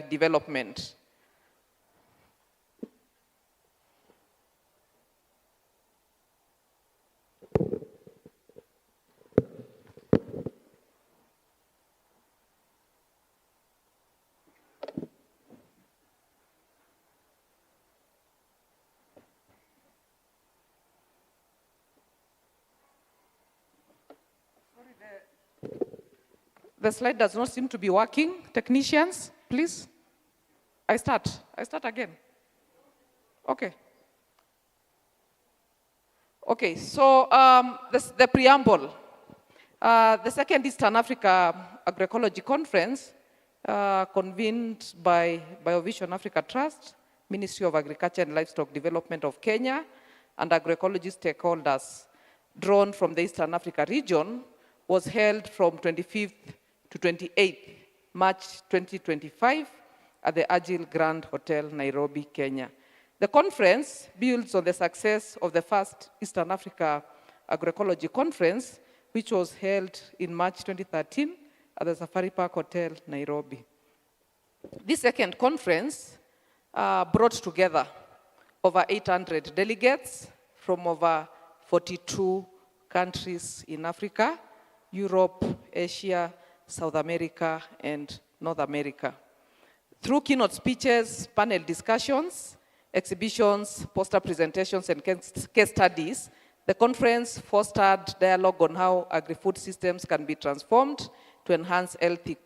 development. The slide does not seem to be working. Technicians, please. I start again. Okay. Okay, so the preamble. The second Eastern Africa Agroecology Conference, convened by BioVision Africa Trust, Ministry of Agriculture and Livestock Development of Kenya, and agroecology stakeholders drawn from the Eastern Africa region, was held from 25th to 28th March 2025 at the Agile Grand Hotel, Nairobi, Kenya. The conference builds on the success of the first Eastern Africa Agroecology Conference, which was held in March 2013 at the Safari Park Hotel, Nairobi. This second conference brought together over 800 delegates from over 42 countries in Africa, Europe, Asia, South America, and North America. Through keynote speeches, panel discussions, exhibitions, poster presentations, and case studies, the conference fostered dialogue on how agri-food systems can be transformed to enhance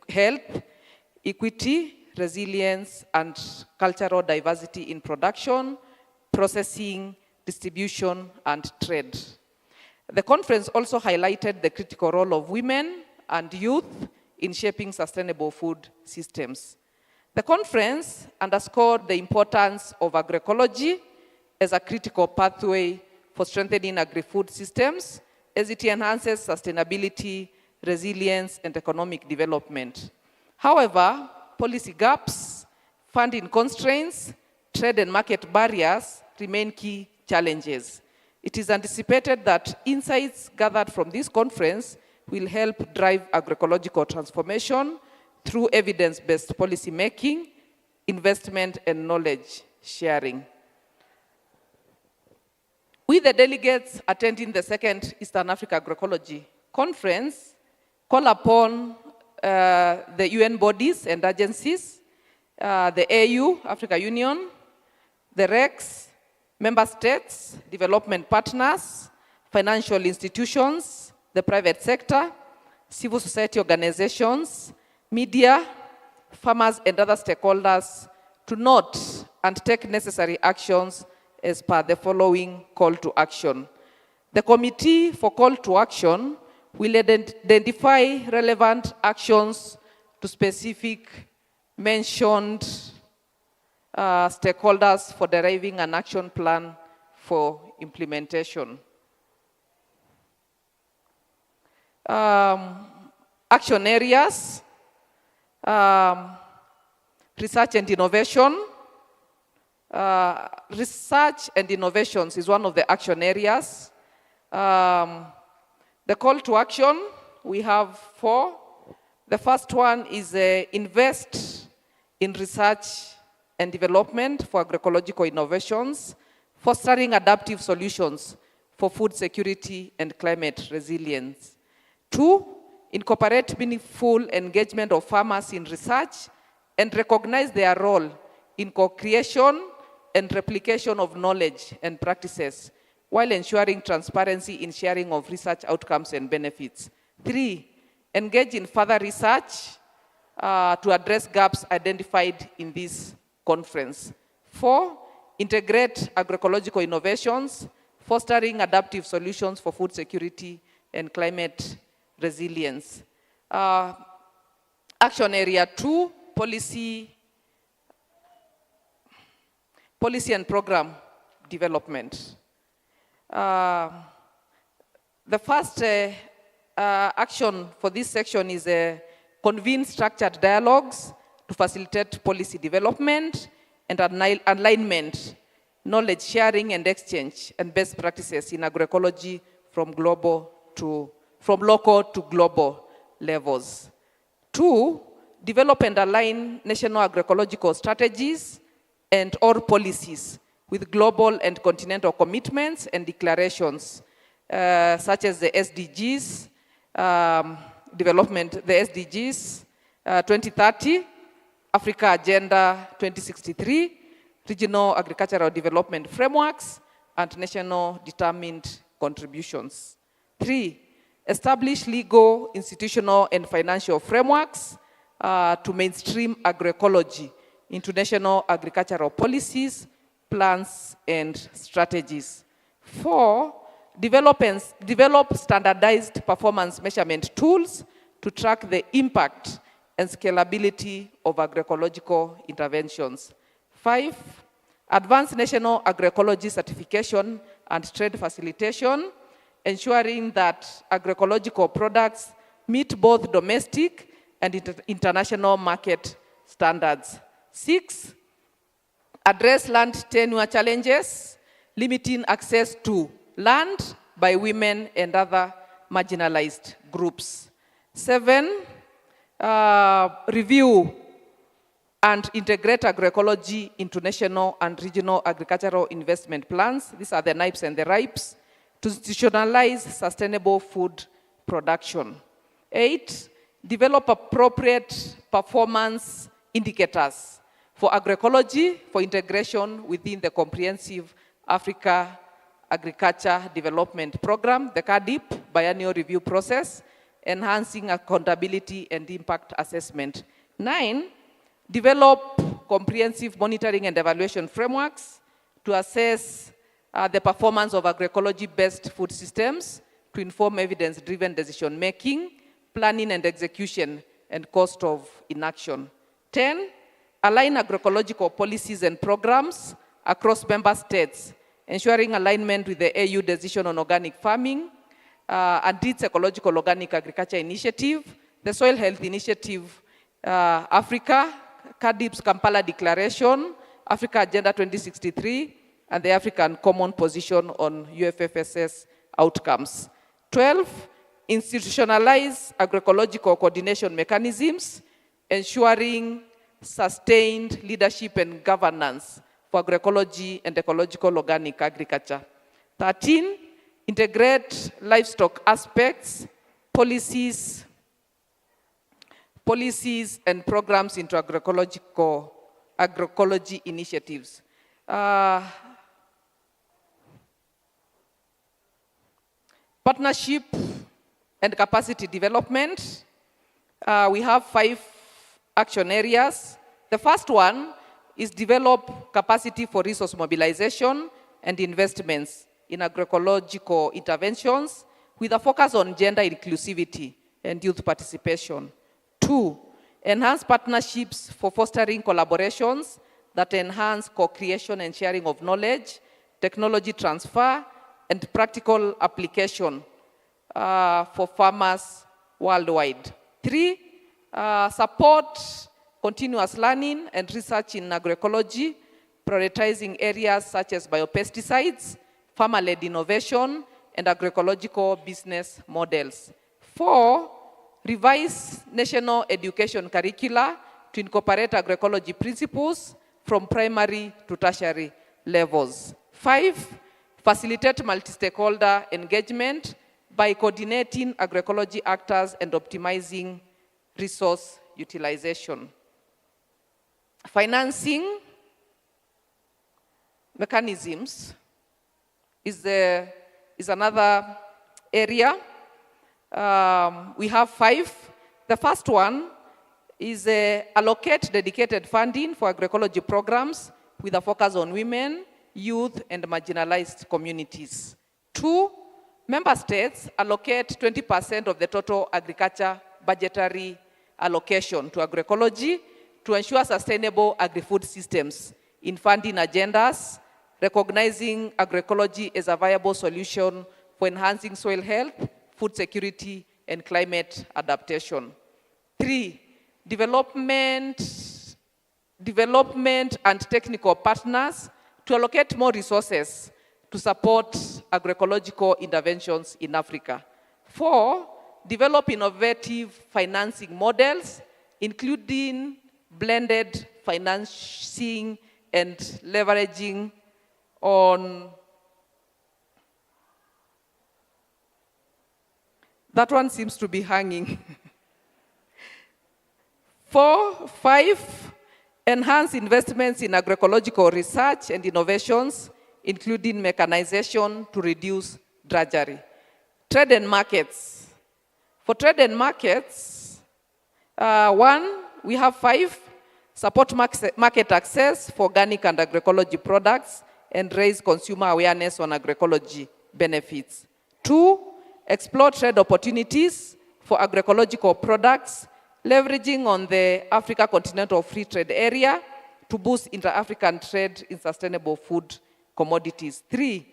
health, equity, resilience, and cultural diversity in production, processing, distribution, and trade. The conference also highlighted the critical role of women and youth in shaping sustainable food systems. The conference underscored the importance of agroecology as a critical pathway for strengthening agri-food systems as it enhances sustainability, resilience, and economic development. However, policy gaps, funding constraints, trade and market barriers remain key challenges. It is anticipated that insights gathered from this conference will help drive agroecological transformation through evidence-based policy making, investment, and knowledge sharing. We, the delegates attending the second Eastern Africa Agroecology Conference, call upon the UN bodies and agencies, the AU, Africa Union, the REX, member states, development partners, financial institutions, the private sector, civil society organizations, media, farmers, and other stakeholders to note and take necessary actions as per the following call to action. The Committee for Call to Action will identify relevant actions to specific mentioned stakeholders for deriving an action plan for implementation. Action areas, research and innovation. Research and innovations is one of the action areas. The call to action, we have 4. The first one is invest in research and development for agroecological innovations, fostering adaptive solutions for food security and climate resilience. 2, incorporate meaningful engagement of farmers in research and recognize their role in co-creation and replication of knowledge and practices, while ensuring transparency in sharing of research outcomes and benefits. 3, engage in further research to address gaps identified in this conference. 4, integrate agroecological innovations, fostering adaptive solutions for food security and climate resilience. Action area 2, policy and program development. The first action for this section is convene structured dialogues to facilitate policy development and alignment, knowledge sharing and exchange, and best practices in agroecology from local to global levels. 2, develop and align national agroecological strategies and or policies with global and continental commitments and declarations, such as the SDGs, the SDGs 2030, Africa Agenda 2063, regional agricultural development frameworks, and national determined contributions. 3, establish legal, institutional, and financial frameworks to mainstream agroecology into national agricultural policies, plans, and strategies. 4, develop standardized performance measurement tools to track the impact and scalability of agroecological interventions. 5, advance national agroecology certification and trade facilitation, ensuring that agroecological products meet both domestic and international market standards. 6, address land tenure challenges, limiting access to land by women and other marginalized groups. 7, review and integrate agroecology into national and regional agricultural investment plans. These are the NIPes and the RIPes, to institutionalize sustainable food production. 8, develop appropriate performance indicators for agroecology for integration within the comprehensive Africa Agriculture Development Program, the CADIP biennial review process, enhancing accountability and impact assessment. 9, develop comprehensive monitoring and evaluation frameworks to assess the performance of agroecology-based food systems to inform evidence-driven decision-making, planning and execution, and cost of inaction. 10, align agroecological policies and programs across member states, ensuring alignment with the AU decision on organic farming, and its ecological organic agriculture initiative, the Soil Health Initiative Africa, CADIP's Kampala Declaration, Africa Agenda 2063, and the African Common Position on UFFSS outcomes. 12, institutionalize agroecological coordination mechanisms, ensuring sustained leadership and governance for agroecology and ecological organic agriculture. 13, integrate livestock aspects, policies and programs into agroecology initiatives. Partnership and capacity development. We have 5 action areas. The first one is develop capacity for resource mobilization and investments in agroecological interventions with a focus on gender inclusivity and youth participation. 2, enhance partnerships for fostering collaborations that enhance co-creation and sharing of knowledge, technology transfer, and practical application for farmers worldwide. 3, support continuous learning and research in agroecology, prioritizing areas such as biopesticides, farmer-led innovation, and agroecological business models. 4, revise national education curricula to incorporate agroecology principles from primary to tertiary levels. 5, facilitate multi-stakeholder engagement by coordinating agroecology actors and optimizing resource utilization. Financing mechanisms is another area. We have 5. The first one is allocate dedicated funding for agroecology programs with a focus on women, youth, and marginalized communities. 2, member states allocate 20% of the total agriculture budgetary allocation to agroecology to ensure sustainable agri-food systems in funding agendas, recognizing agroecology as a viable solution for enhancing soil health, food security, and climate adaptation. 3, development and technical partners to allocate more resources to support agroecological interventions in Africa. 4, develop innovative financing models including blended financing and leveraging on. That one seems to be hanging. 5, enhance investments in agroecological research and innovations, including mechanization to reduce drudgery. Trade and markets. For trade and markets, 1, we have 5, support market access for organic and agroecology products and raise consumer awareness on agroecology benefits. 2, explore trade opportunities for agroecological products, leveraging on the Africa Continental Free Trade Area to boost inter-African trade in sustainable food commodities. 3,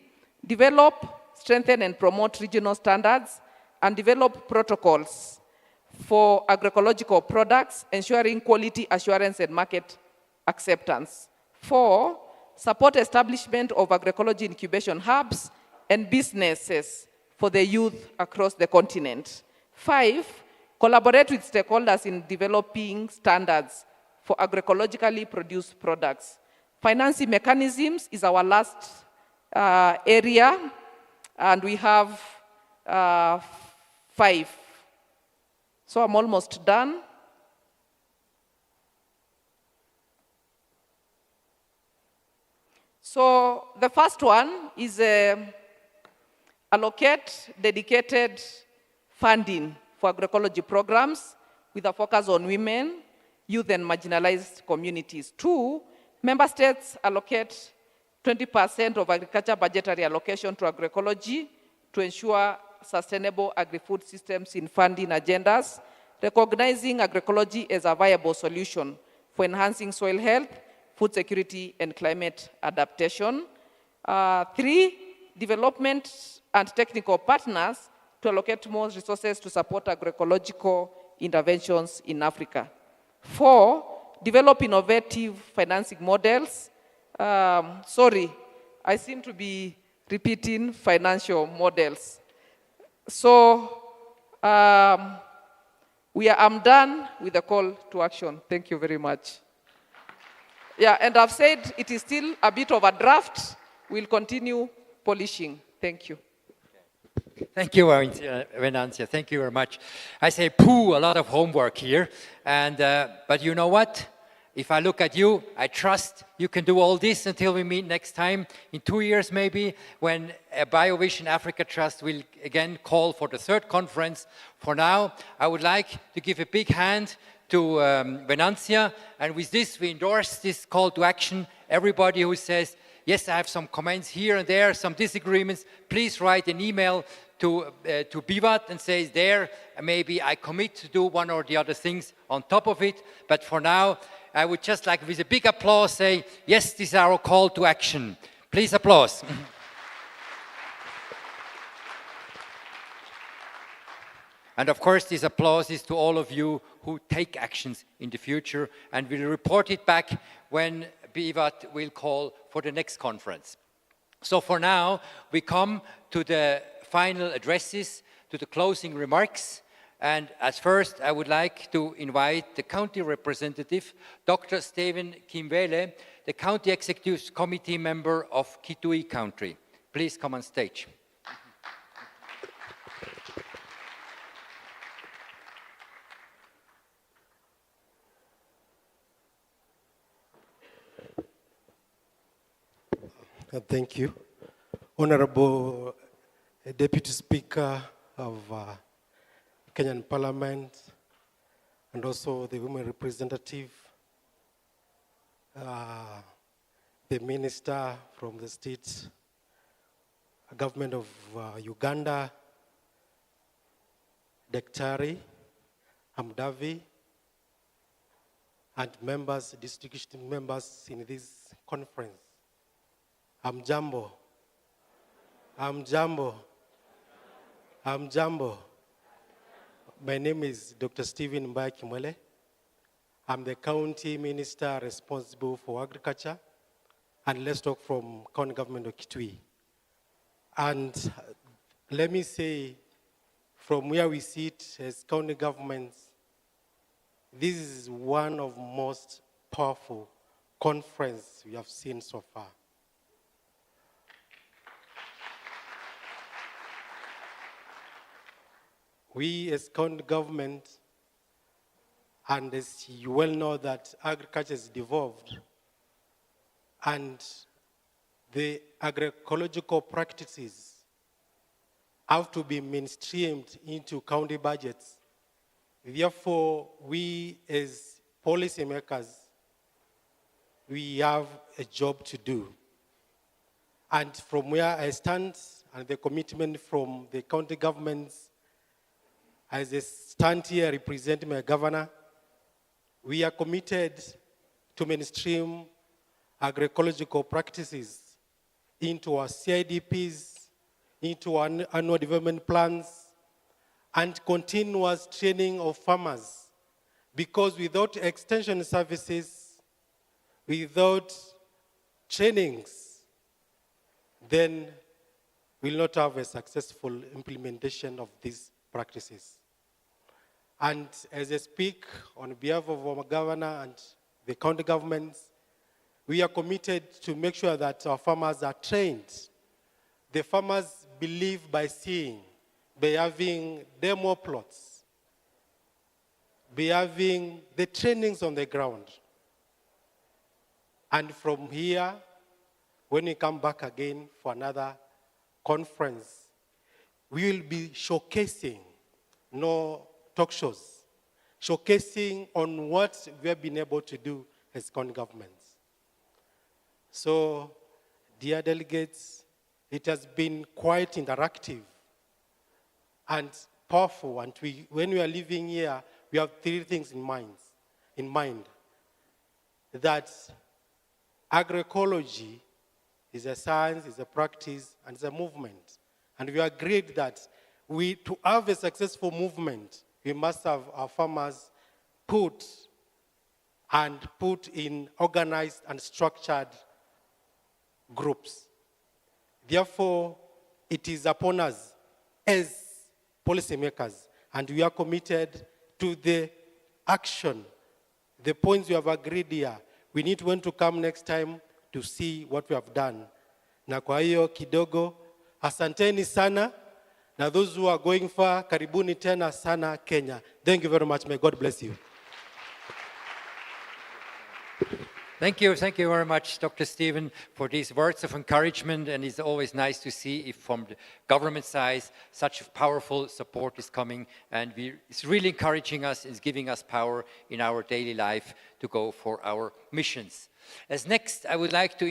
develop, strengthen, and promote regional standards and develop protocols for agroecological products, ensuring quality assurance and market acceptance. 4, support establishment of agroecology incubation hubs and businesses for the youth across the continent. 5, collaborate with stakeholders in developing standards for agroecologically produced products. Financing mechanisms is our last area, and we have 5. So I'm almost done. So the first one is allocate dedicated funding for agroecology programs with a focus on women, youth, and marginalized communities. 2, member states allocate 20% of agriculture budgetary allocation to agroecology to ensure sustainable agri-food systems in funding agendas, recognizing agroecology as a viable solution for enhancing soil health, food security, and climate adaptation. 3, development and technical partners to allocate more resources to support agroecological interventions in Africa. 4, develop innovative financing models. Sorry, I seem to be repeating financial models. So I'm done with the call to action. Thank you very much. Yeah, and I've said it is still a bit of a draft. We'll continue polishing. Thank you. Thank you, Venantia. Thank you very much. I say, a lot of homework here. And but you know what? If I look at you, I trust you can do all this until we meet next time, in 2 years maybe, when BioVision Africa Trust will again call for the 3rd conference. For now, I would like to give a big hand to Venantia. And with this, we endorse this call to action. Everybody who says, yes, I have some comments here and there, some disagreements, please write an email to BIVAT and say there, maybe I commit to do one or the other things on top of it. But for now, I would just like, with a big applause, say, yes, this is our call to action. Please applause. And of course, this applause is to all of you who take actions in the future, and will report it back when BIVAT will call for the next conference. So for now, we come to the final addresses, to the closing remarks. And as first, I would like to invite the county representative, Dr. Stephen Kimwele, the County Executive Committee member of Kitui County. Please come on stage. Thank you. Honorable Deputy Speaker of Kenyan Parliament, and also the women representative, the minister from the state government of Uganda, Daktari Hamdavi, and members, district members in this conference. Amjambo. My name is Dr. Stephen Kimwele. I'm the county minister responsible for agriculture and livestock from county government of Kitui. And let me say, from where we sit as county governments, this is one of most powerful conference we have seen so far. We as county government, and as you well know that agriculture is devolved, and the agroecological practices have to be mainstreamed into county budgets. Therefore, we as policymakers, we have a job to do. And from where I stand, and the commitment from the county governments, as I stand here representing my governor, we are committed to mainstream agroecological practices into our CIDPs, into our annual development plans, and continuous training of farmers. Because without extension services, without trainings, then we'll not have a successful implementation of these practices. And as I speak on behalf of our governor and the county governments, we are committed to make sure that our farmers are trained. The farmers believe by seeing, by having demo plots, by having the trainings on the ground. And from here, when we come back again for another conference, we will be showcasing, no talk shows, showcasing on what we have been able to do as county governments. So, dear delegates, it has been quite interactive and powerful. And when we are living here, we have three things in mind. That agroecology is a science, is a practice, and it's a movement. And we agreed that to have a successful movement, we must have our farmers put in organized and structured groups. Therefore, it is upon us as policymakers, and we are committed to the action, the points we have agreed here. We need when to come next time to see what we have done. Na kwa hiyo kidogo, asanteni sana. Now those who are going far, karibuni tena sana Kenya. Thank you very much. May God bless you. Thank you very much, Dr. Stephen, for these words of encouragement, and it's always nice to see if from the government side such powerful support is coming, and it's really encouraging us, it's giving us power in our daily life to go for our missions. As next, I would like to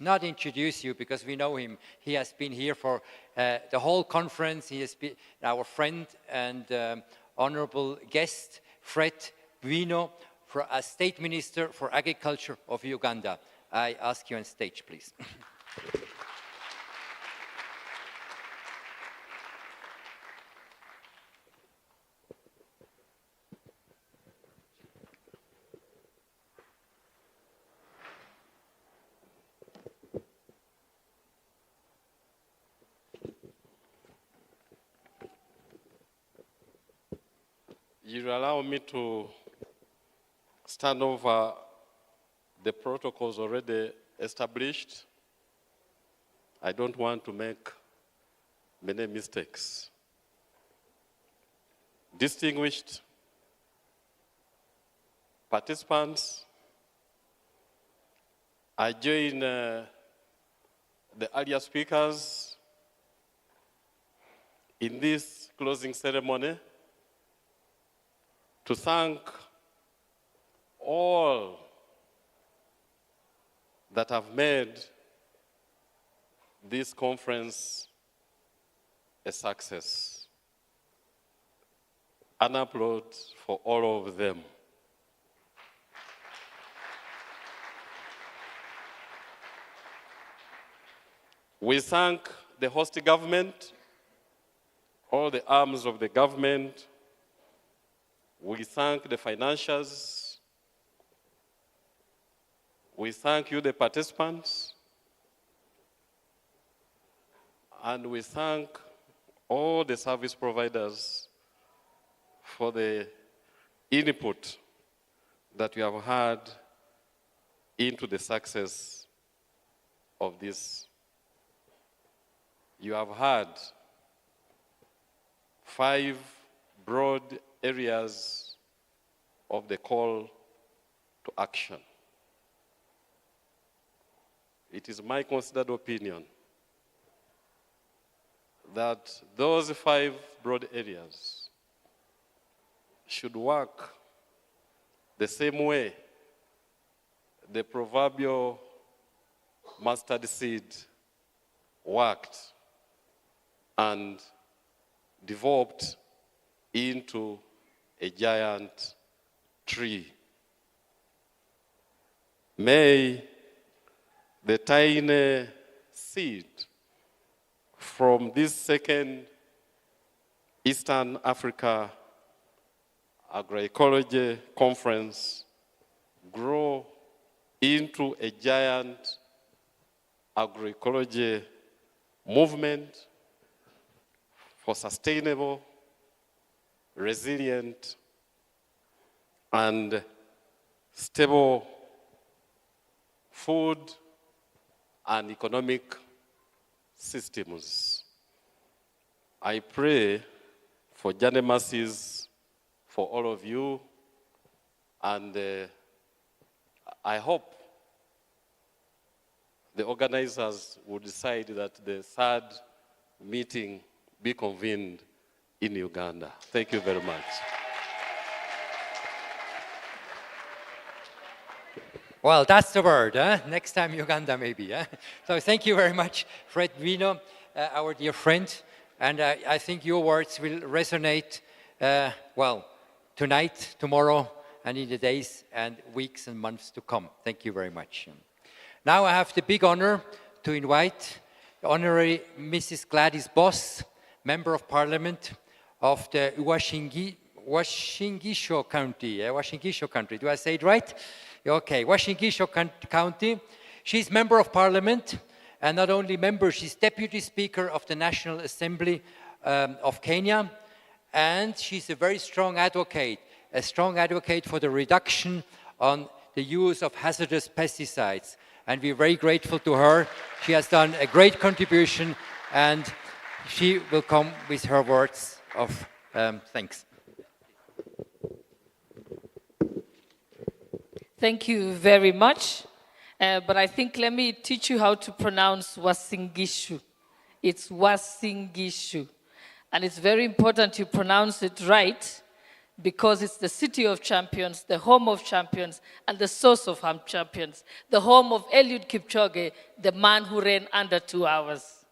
not introduce you because we know him. He has been here for the whole conference. He has been our friend and honorable guest, Fred Bwino, as State Minister for Agriculture of Uganda. I ask you on stage, please. You allow me to stand over the protocols already established. I don't want to make many mistakes. Distinguished participants, I join the earlier speakers in this closing ceremony to thank all that have made this conference a success. An applause for all of them. We thank the host government, all the arms of the government. We thank the financiers. We thank you, the participants. And we thank all the service providers for the input that you have had into the success of this. You have had 5 broad areas of the call to action. It is my considered opinion that those 5 broad areas should work the same way the proverbial mustard seed worked and developed into a giant tree. May the tiny seed from this second Eastern Africa Agroecology Conference grow into a giant agroecology movement for sustainable, resilient, and stable food and economic systems. I pray for journey mercies for all of you, and I hope the organizers will decide that the 3rd meeting be convened in Uganda. Thank you very much. Well, that's the word. Next time, Uganda, maybe. So thank you very much, Fred Vino, our dear friend. And I think your words will resonate, well, tonight, tomorrow, and in the days and weeks and months to come. Thank you very much. Now I have the big honor to invite Honorary Mrs. Gladys Boss, Member of Parliament of the Washingisho County. Washingisho County, do I say it right? Okay, Washingisho County. She's Member of Parliament, and not only member, she's Deputy Speaker of the National Assembly of Kenya, and she's a very strong advocate for the reduction on the use of hazardous pesticides. And we're very grateful to her. She has done a great contribution, and she will come with her words of thanks. Thank you very much. But I think let me teach you how to pronounce Wasingishu. It's Wasingishu. And it's very important you pronounce it right, because it's the city of champions, the home of champions, and the source of champions, the home of Eliud Kipchoge, the man who ran under 2 hours.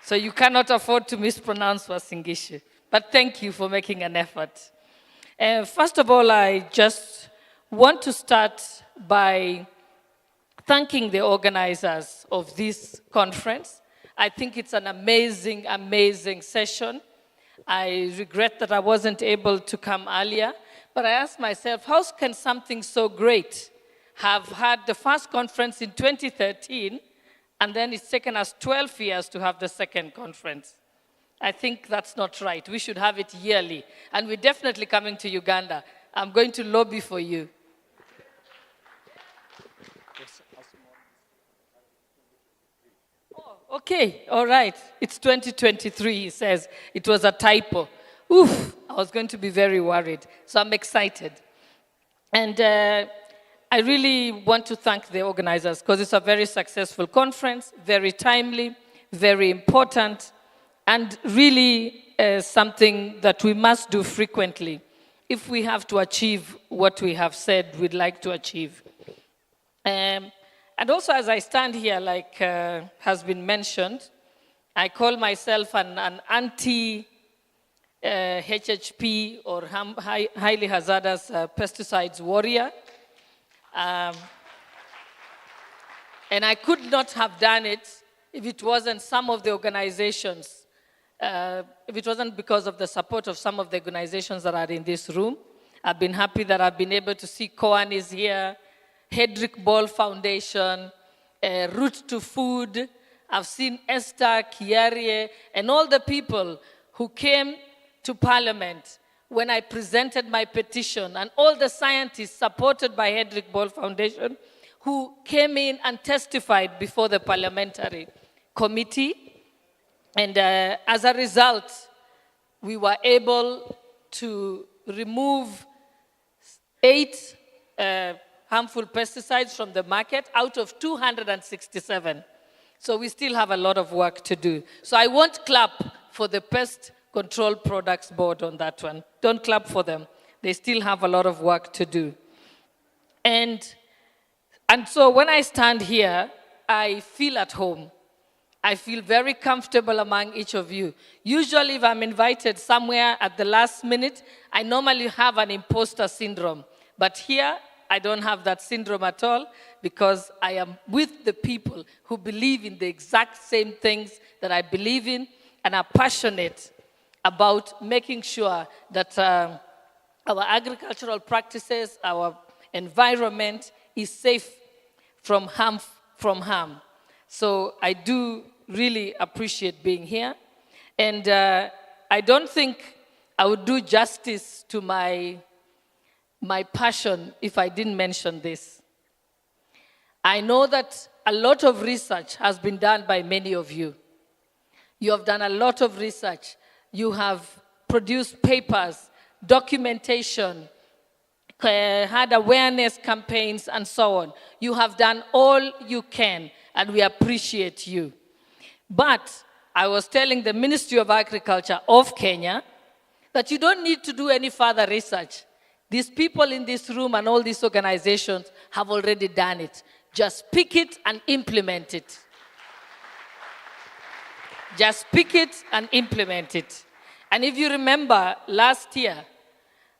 So you cannot afford to mispronounce Wasingishu. But thank you for making an effort. First of all, I just want to start by thanking the organizers of this conference. I think it's an amazing, amazing session. I regret that I wasn't able to come earlier, but I asked myself, how can something so great have had the first conference in 2013, and then it's taken us 12 years to have the second conference? I think that's not right. We should have it yearly, and we're definitely coming to Uganda. I'm going to lobby for you. Okay, all right. It's 2023, he says. It was a typo. Oof, I was going to be very worried. So I'm excited. And I really want to thank the organizers, because it's a very successful conference, very timely, very important, and really something that we must do frequently if we have to achieve what we have said we'd like to achieve. And also, as I stand here, like has been mentioned, I call myself an anti-HHP or highly hazardous pesticides warrior. And I could not have done it if it wasn't some of the organizations, if it wasn't because of the support of some of the organizations that are in this room. I've been happy that I've been able to see Coan is here, Hedrick Ball Foundation, Root to Food. I've seen Esther, Kiarie, and all the people who came to Parliament when I presented my petition, and all the scientists supported by Hedrick Ball Foundation who came in and testified before the parliamentary committee. And as a result, we were able to remove 8 harmful pesticides from the market out of 267. So we still have a lot of work to do. So I won't clap for the Pest Control Products Board on that one. Don't clap for them. They still have a lot of work to do. And so when I stand here, I feel at home. I feel very comfortable among each of you. Usually if I'm invited somewhere at the last minute, I normally have an imposter syndrome. But here, I don't have that syndrome at all because I am with the people who believe in the exact same things that I believe in and are passionate about making sure that our agricultural practices, our environment is safe from harm. So I do really appreciate being here. And I don't think I would do justice to my passion if I didn't mention this. I know that a lot of research has been done by many of you. You have done a lot of research. You have produced papers, documentation, had awareness campaigns, and so on. You have done all you can, and we appreciate you. But I was telling the Ministry of Agriculture of Kenya that you don't need to do any further research. These people in this room and all these organizations have already done it. Just pick it and implement it. Just pick it and implement it. And if you remember, last year,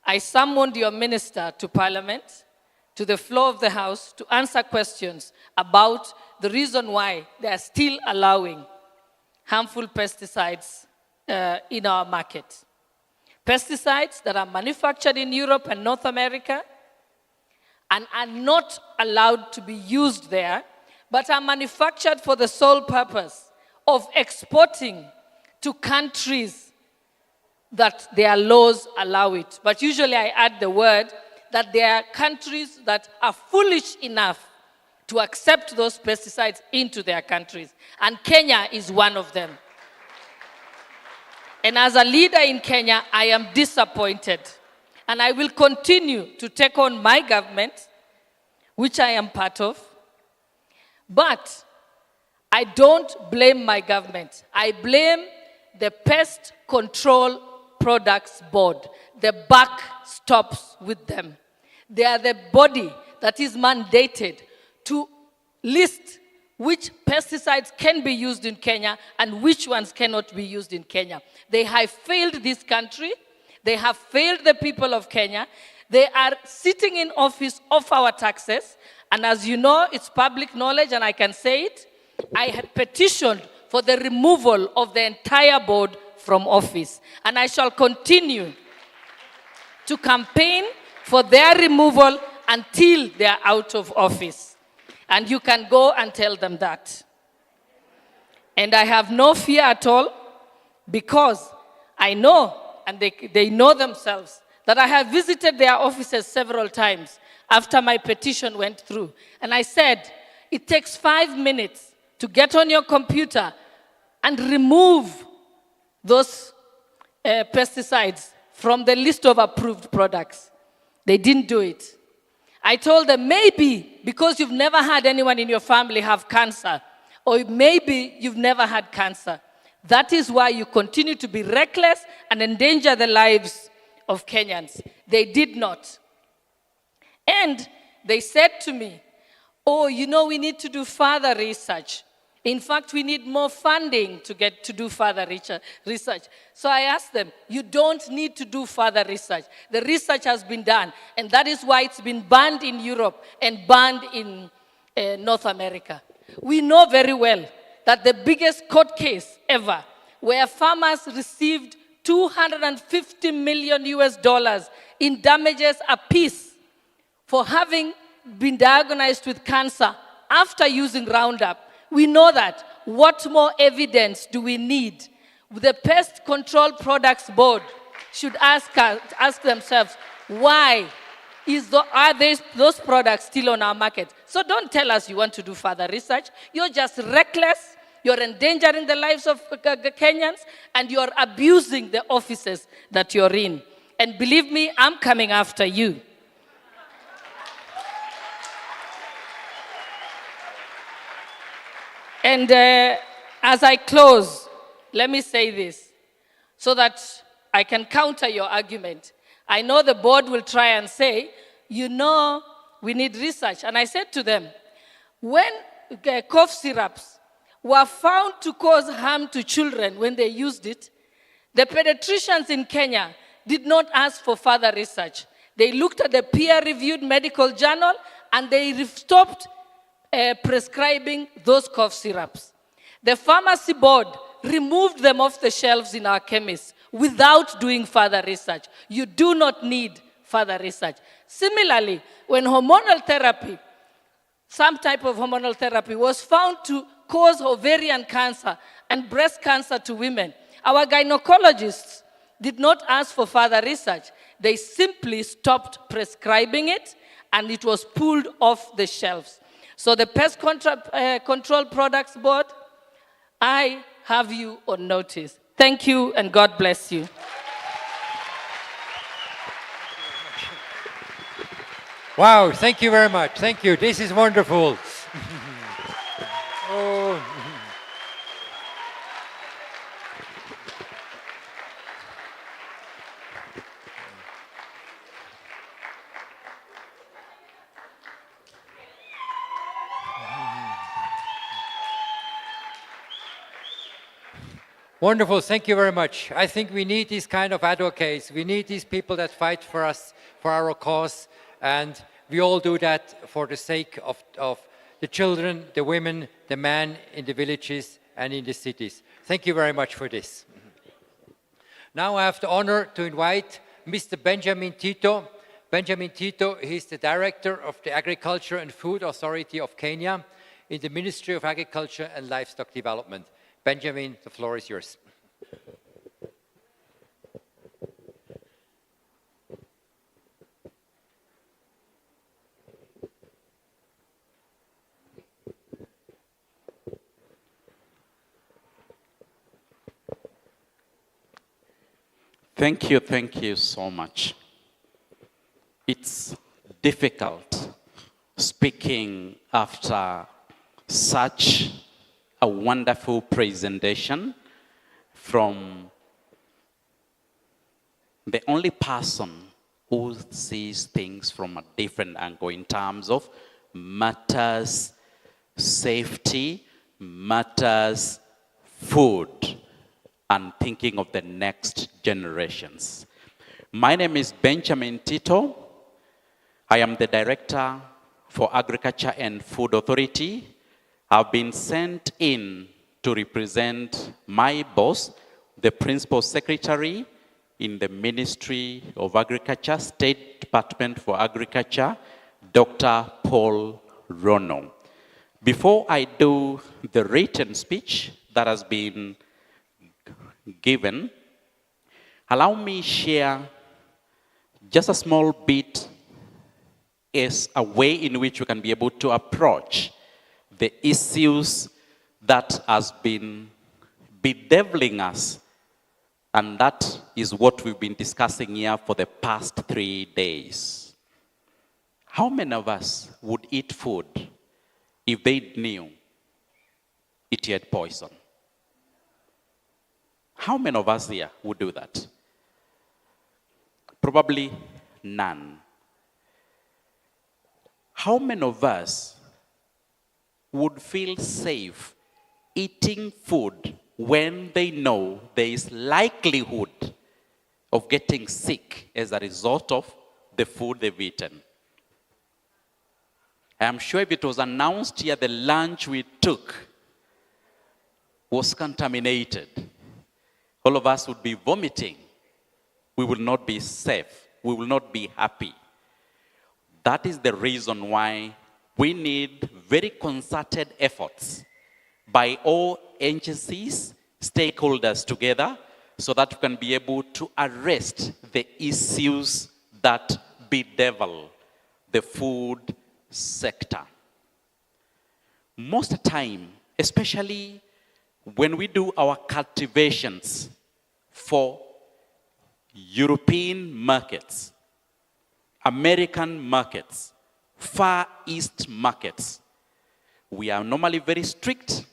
I summoned your minister to Parliament, to the floor of the House, to answer questions about the reason why they are still allowing harmful pesticides in our market. Pesticides that are manufactured in Europe and North America and are not allowed to be used there, but are manufactured for the sole purpose of exporting to countries that their laws allow it. But usually I add the word that there are countries that are foolish enough to accept those pesticides into their countries. And Kenya is one of them. And as a leader in Kenya, I am disappointed. And I will continue to take on my government, which I am part of. But I don't blame my government. I blame the Pest Control Products Board. The buck stops with them. They are the body that is mandated to list which pesticides can be used in Kenya and which ones cannot be used in Kenya. They have failed this country. They have failed the people of Kenya. They are sitting in office off our taxes. And as you know, it's public knowledge and I can say it. I had petitioned for the removal of the entire board from office. And I shall continue to campaign for their removal until they are out of office. And you can go and tell them that. And I have no fear at all because I know, and they know themselves, that I have visited their offices several times after my petition went through. And I said, it takes 5 minutes to get on your computer and remove those pesticides from the list of approved products. They didn't do it. I told them maybe because you've never had anyone in your family have cancer, or maybe you've never had cancer. That is why you continue to be reckless and endanger the lives of Kenyans. They did not. And they said to me, oh, you know, we need to do further research. In fact, we need more funding to do further research. So I asked them, you don't need to do further research. The research has been done, and that is why it's been banned in Europe and banned in North America. We know very well that the biggest court case ever, where farmers received $250 million in damages apiece for having been diagnosed with cancer after using Roundup. We know that. What more evidence do we need? The Pest Control Products Board should ask themselves, why are those products still on our market? So don't tell us you want to do further research. You're just reckless. You're endangering the lives of Kenyans, and you're abusing the offices that you're in. And believe me, I'm coming after you. And as I close, let me say this so that I can counter your argument. I know the board will try and say, you know, we need research. And I said to them, when cough syrups were found to cause harm to children when they used it, the pediatricians in Kenya did not ask for further research. They looked at the peer-reviewed medical journal and they stopped prescribing those cough syrups. The pharmacy board removed them off the shelves in our chemists without doing further research. You do not need further research. Similarly, when hormonal therapy, some type of hormonal therapy was found to cause ovarian cancer and breast cancer to women, our gynecologists did not ask for further research. They simply stopped prescribing it and it was pulled off the shelves. So the Pest Control Products Board, I have you on notice. Thank you and God bless you. Wow, thank you very much. Thank you. This is wonderful. Oh. Wonderful, thank you very much. I think we need these kind of advocates. We need these people that fight for us, for our cause, and we all do that for the sake of the children, the women, the men in the villages and in the cities. Thank you very much for this. Now I have the honor to invite Mr. Benjamin Tito. Benjamin Tito, he's the director of the Agriculture and Food Authority of Kenya in the Ministry of Agriculture and Livestock Development. Benjamin, the floor is yours. Thank you so much. It's difficult speaking after such a wonderful presentation from the only person who sees things from a different angle in terms of matters safety, matters food, and thinking of the next generations. My name is Benjamin Tito. I am the Director for Agriculture and Food Authority. I've been sent in to represent my boss, the Principal Secretary in the Ministry of Agriculture, State Department for Agriculture, Dr. Paul Rono. Before I do the written speech that has been given, allow me share just a small bit as a way in which we can be able to approach the issues that has been bedeviling us, and that is what we've been discussing here for the past 3 days. How many of us would eat food if they knew it had poison? How many of us here would do that? Probably none. How many of us would feel safe eating food when they know there is likelihood of getting sick as a result of the food they've eaten? I am sure if it was announced here the lunch we took was contaminated, all of us would be vomiting. We will not be safe. We will not be happy. That is the reason why we need very concerted efforts by all agencies, stakeholders together, so that we can be able to arrest the issues that bedevil the food sector. Most of the time, especially when we do our cultivations for European markets, American markets, Far East markets, we are normally very strict,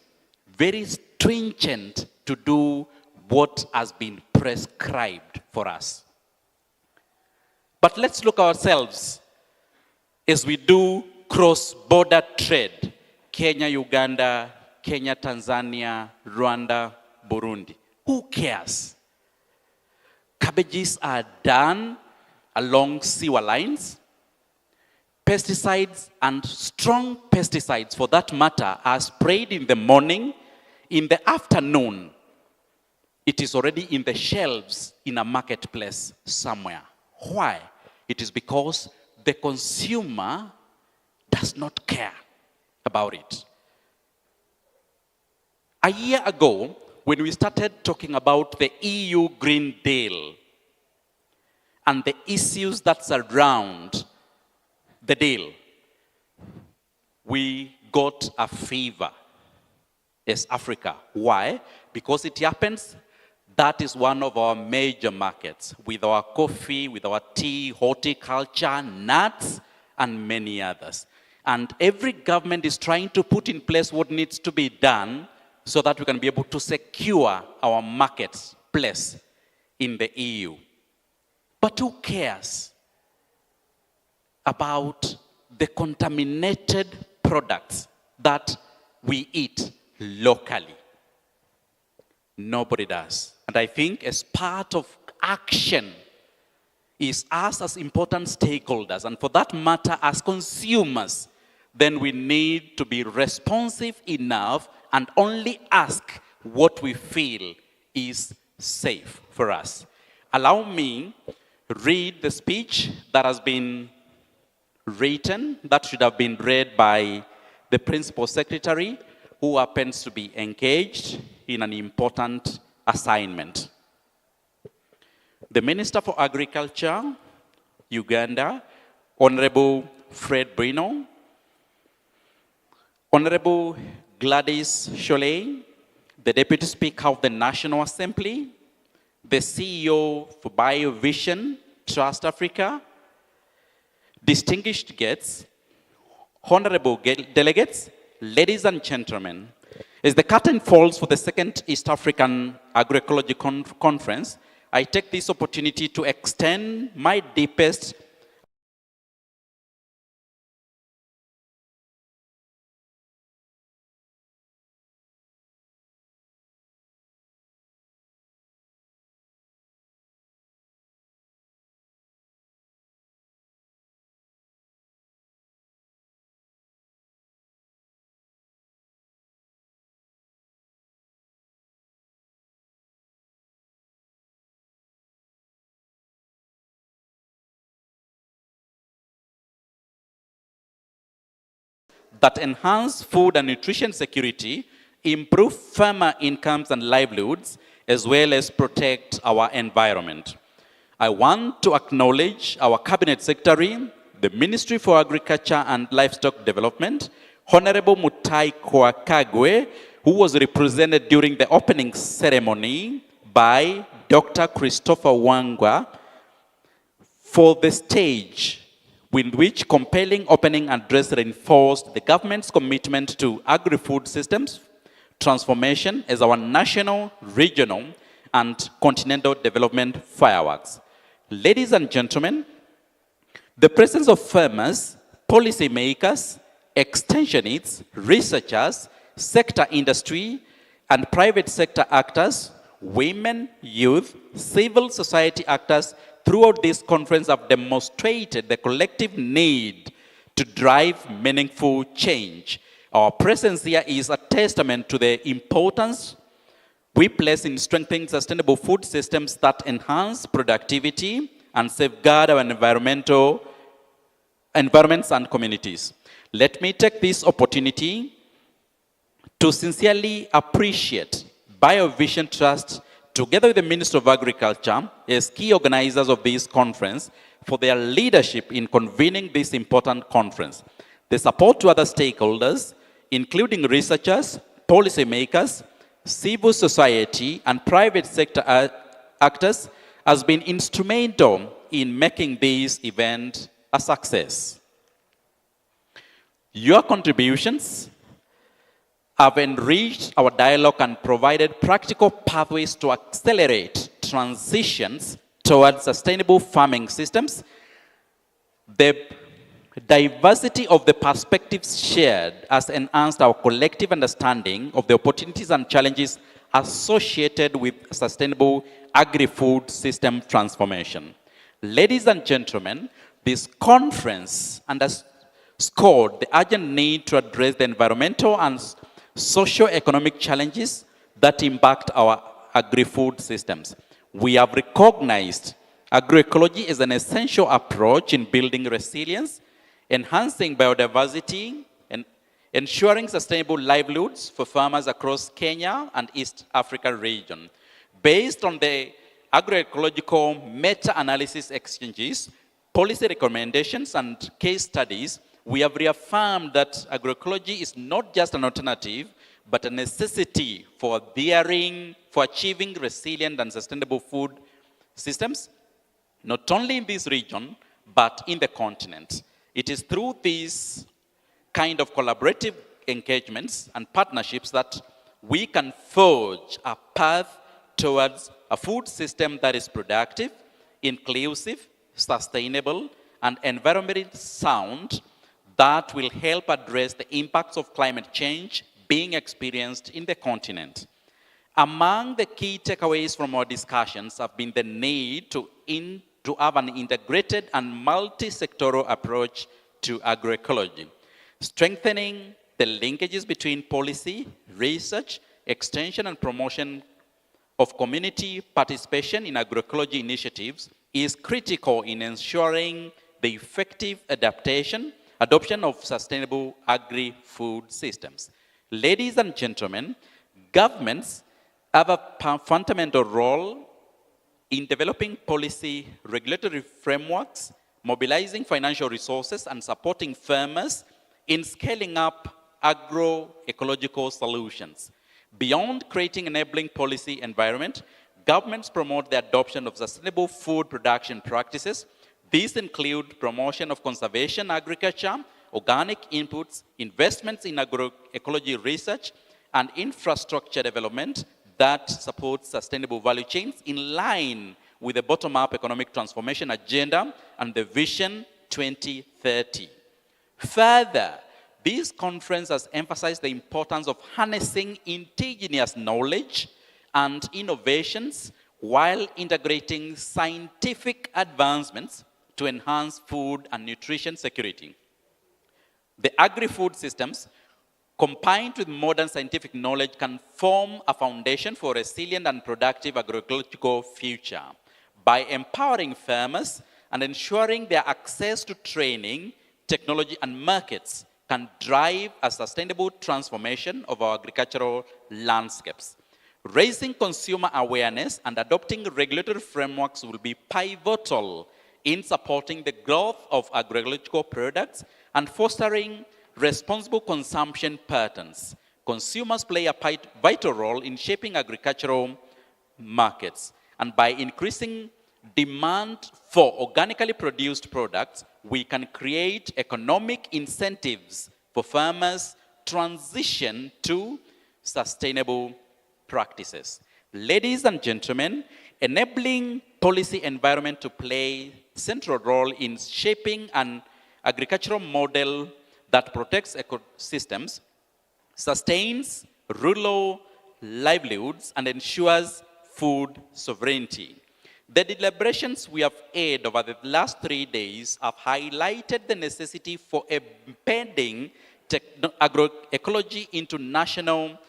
very stringent to do what has been prescribed for us. But let's look ourselves as we do cross-border trade, Kenya, Uganda, Kenya, Tanzania, Rwanda, Burundi. Who cares? Cabbages are done along sewer lines. Pesticides and strong pesticides, for that matter, are sprayed in the morning. In the afternoon, it is already in the shelves in a marketplace somewhere. Why? It is because the consumer does not care about it. A year ago, when we started talking about the EU Green Deal and the issues that surround the deal, we got a fever as Africa. Why? Because it happens that is one of our major markets, with our coffee, with our tea, horticulture, nuts, and many others. And every government is trying to put in place what needs to be done so that we can be able to secure our market's place in the EU. But who cares about the contaminated products that we eat locally? Nobody does. And I think as part of action is us as important stakeholders, and for that matter as consumers, then we need to be responsive enough and only ask what we feel is safe for us. Allow me read the speech that has been written, that should have been read by the Principal Secretary, who happens to be engaged in an important assignment. The Minister for Agriculture, Uganda, Honorable Fred Brino, Honorable Gladys Sholay, the Deputy Speaker of the National Assembly, the CEO for BioVision Trust Africa, distinguished guests, honorable delegates, ladies and gentlemen, as the curtain falls for the second East African Agroecology Conference, I take this opportunity to extend my deepest that enhance food and nutrition security, improve farmer incomes and livelihoods, as well as protect our environment. I want to acknowledge our Cabinet Secretary, the Ministry for Agriculture and Livestock Development, Honorable Mutai Kwakagwe, who was represented during the opening ceremony by Dr. Christopher Wangwa, for the stage with which compelling opening address reinforced the government's commitment to agri-food systems transformation as our national, regional, and continental development fireworks. Ladies and gentlemen, the presence of farmers, policymakers, extensionists, researchers, sector industry, and private sector actors, women, youth, civil society actors throughout this conference have demonstrated the collective need to drive meaningful change. Our presence here is a testament to the importance we place in strengthening sustainable food systems that enhance productivity and safeguard our environments and communities. Let me take this opportunity to sincerely appreciate BioVision Trust together with the Minister of Agriculture, as key organizers of this conference, for their leadership in convening this important conference. The support to other stakeholders, including researchers, policymakers, civil society, and private sector actors, has been instrumental in making this event a success. Your contributions have enriched our dialogue and provided practical pathways to accelerate transitions towards sustainable farming systems. The diversity of the perspectives shared has enhanced our collective understanding of the opportunities and challenges associated with sustainable agri-food system transformation. Ladies and gentlemen, this conference underscored the urgent need to address the environmental and socio-economic challenges that impact our agri-food systems. We have recognized agroecology as an essential approach in building resilience, enhancing biodiversity, and ensuring sustainable livelihoods for farmers across Kenya and East Africa region. Based on the agroecological meta-analysis exchanges, policy recommendations, and case studies, we have reaffirmed that agroecology is not just an alternative, but a necessity for achieving resilient and sustainable food systems, not only in this region, but in the continent. It is through these kind of collaborative engagements and partnerships that we can forge a path towards a food system that is productive, inclusive, sustainable, and environmentally sound, that will help address the impacts of climate change being experienced in the continent. Among the key takeaways from our discussions have been the need to have an integrated and multi-sectoral approach to agroecology, strengthening the linkages between policy, research, extension, and promotion of community participation in agroecology initiatives is critical in ensuring the effective adoption of sustainable agri-food systems. Ladies and gentlemen, governments have a fundamental role in developing policy regulatory frameworks, mobilizing financial resources, and supporting farmers in scaling up agroecological solutions. Beyond creating enabling policy environment, governments promote the adoption of sustainable food production practices. These include promotion of conservation agriculture, organic inputs, investments in agroecology research, and infrastructure development that supports sustainable value chains in line with the bottom-up economic transformation agenda and the Vision 2030. Further, this conference has emphasized the importance of harnessing indigenous knowledge and innovations while integrating scientific advancements to enhance food and nutrition security. The agri-food systems, combined with modern scientific knowledge, can form a foundation for a resilient and productive agroecological future. By empowering farmers and ensuring their access to training, technology, and markets can drive a sustainable transformation of our agricultural landscapes. Raising consumer awareness and adopting regulatory frameworks will be pivotal in supporting the growth of agroecological products and fostering responsible consumption patterns. Consumers play a vital role in shaping agricultural markets, and by increasing demand for organically produced products, we can create economic incentives for farmers' transition to sustainable practices. Ladies and gentlemen, enabling policy environment to play a central role in shaping an agricultural model that protects ecosystems, sustains rural livelihoods, and ensures food sovereignty. The deliberations we have had over the last 3 days have highlighted the necessity for embedding agroecology into national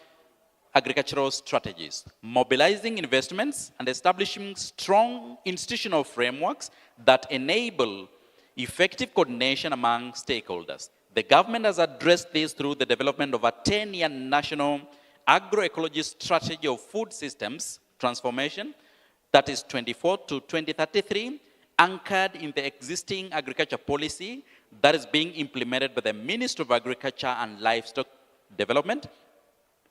agricultural strategies, mobilizing investments, and establishing strong institutional frameworks that enable effective coordination among stakeholders. The government has addressed this through the development of a 10-year national agroecology strategy of food systems transformation, that is 24 to 2033, anchored in the existing agriculture policy that is being implemented by the Ministry of Agriculture and Livestock Development,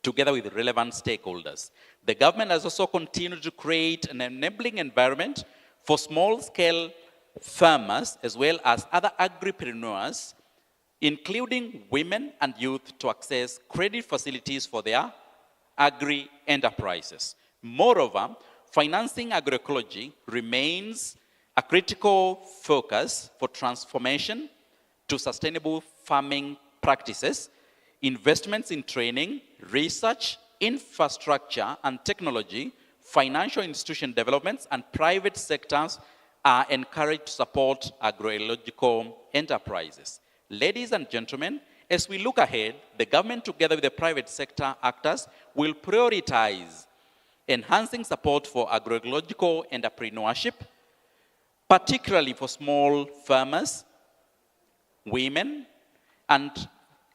together with relevant stakeholders. The government has also continued to create an enabling environment for small-scale farmers as well as other agripreneurs, including women and youth, to access credit facilities for their agri-enterprises. Moreover, financing agroecology remains a critical focus for transformation to sustainable farming practices. Investments in training, research, infrastructure, and technology, financial institution developments, and private sectors are encouraged to support agroecological enterprises. Ladies and gentlemen, as we look ahead, the government, together with the private sector actors, will prioritize enhancing support for agroecological entrepreneurship, particularly for small farmers, women, and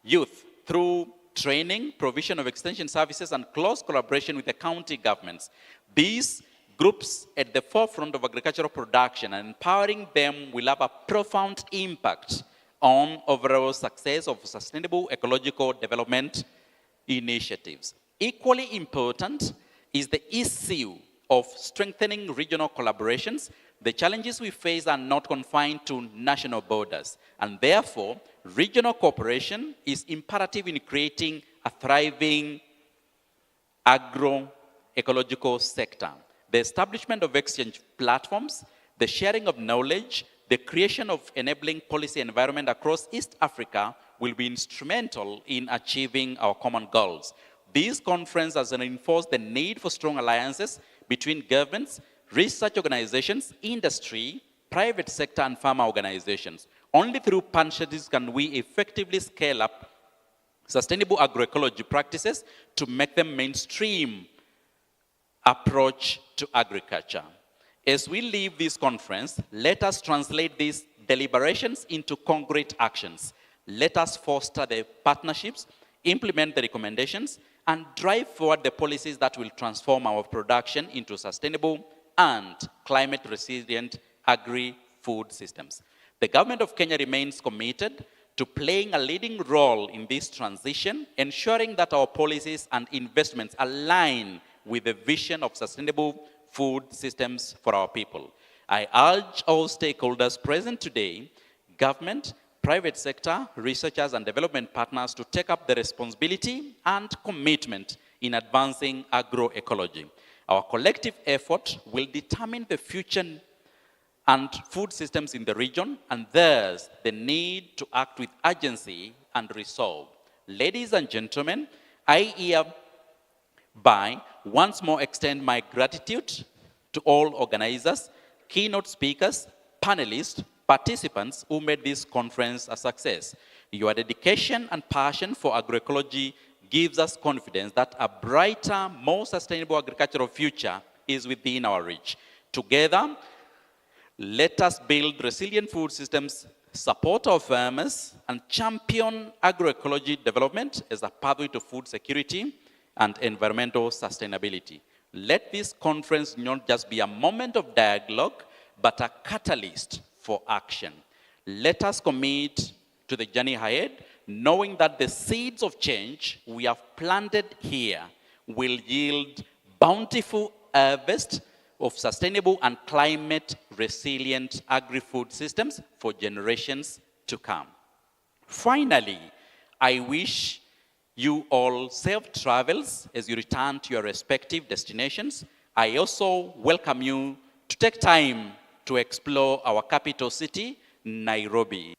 youth, through training, provision of extension services, and close collaboration with the county governments. These groups at the forefront of agricultural production and empowering them will have a profound impact on overall success of sustainable ecological development initiatives. Equally important is the issue of strengthening regional collaborations. The challenges we face are not confined to national borders, and therefore, regional cooperation is imperative in creating a thriving agroecological sector. The establishment of exchange platforms, the sharing of knowledge, the creation of enabling policy environment across East Africa will be instrumental in achieving our common goals. This conference has reinforced the need for strong alliances between governments, research organizations, industry, private sector, and farmer organizations. Only through partnerships can we effectively scale up sustainable agroecology practices to make them mainstream approach to agriculture. As we leave this conference, let us translate these deliberations into concrete actions. Let us foster the partnerships, implement the recommendations, and drive forward the policies that will transform our production into sustainable and climate-resilient agri-food systems. The government of Kenya remains committed to playing a leading role in this transition, ensuring that our policies and investments align with the vision of sustainable food systems for our people. I urge all stakeholders present today, government, private sector, researchers, and development partners to take up the responsibility and commitment in advancing agroecology. Our collective effort will determine the future and food systems in the region, and thus the need to act with urgency and resolve. Ladies and gentlemen, I hereby once more extend my gratitude to all organizers, keynote speakers, panelists, participants who made this conference a success. Your dedication and passion for agroecology gives us confidence that a brighter, more sustainable agricultural future is within our reach. Together, let us build resilient food systems, support our farmers, and champion agroecology development as a pathway to food security and environmental sustainability. Let this conference not just be a moment of dialogue, but a catalyst for action. Let us commit to the journey ahead, knowing that the seeds of change we have planted here will yield bountiful harvest of sustainable and climate-resilient agri-food systems for generations to come. Finally, I wish you all safe travels as you return to your respective destinations. I also welcome you to take time to explore our capital city, Nairobi.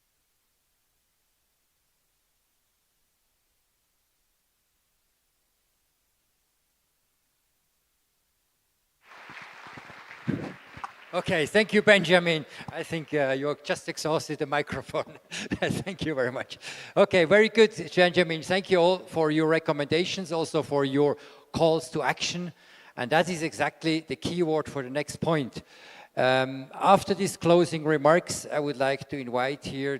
Okay, thank you, Benjamin. I think you just exhausted the microphone. Thank you very much. Okay, very good, Benjamin. Thank you all for your recommendations, also for your calls to action. And that is exactly the key word for the next point. After these closing remarks, I would like to invite here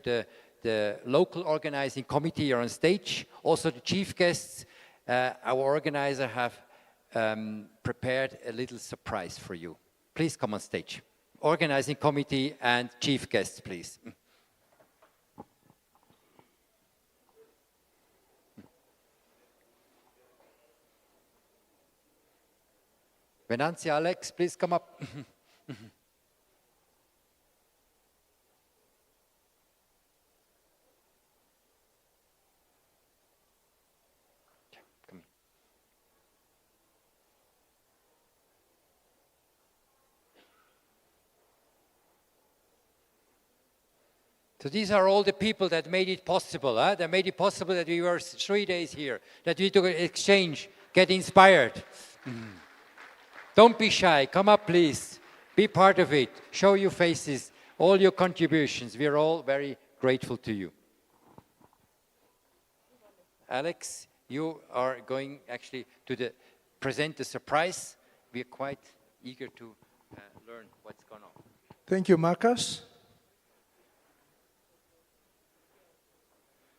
the local organizing committee here on stage, also the chief guests. Our organizer have prepared a little surprise for you. Please come on stage. Organizing committee and chief guests, please. Venantia, Alex, please come up. Come. So these are all the people that made it possible. That made it possible that we were 3 days here, that we took an exchange, get inspired. Don't be shy. Come up, please. Be part of it. Show your faces, all your contributions. We're all very grateful to you. Alex, you are going actually to present the surprise. We're quite eager to learn what's going on. Thank you, Marcus.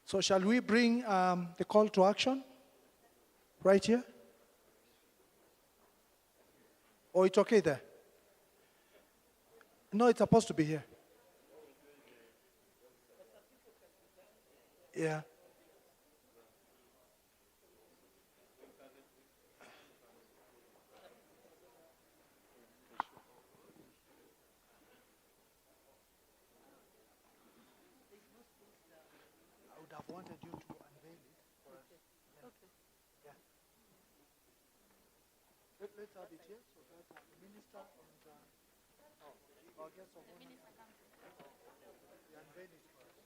So shall we bring the call to action right here? Or it's okay there? No, it's supposed to be here. Yeah. I would have wanted you to unveil it for us. Yeah. Let's have it here so that the minister and our guests of honor they unveil it for us.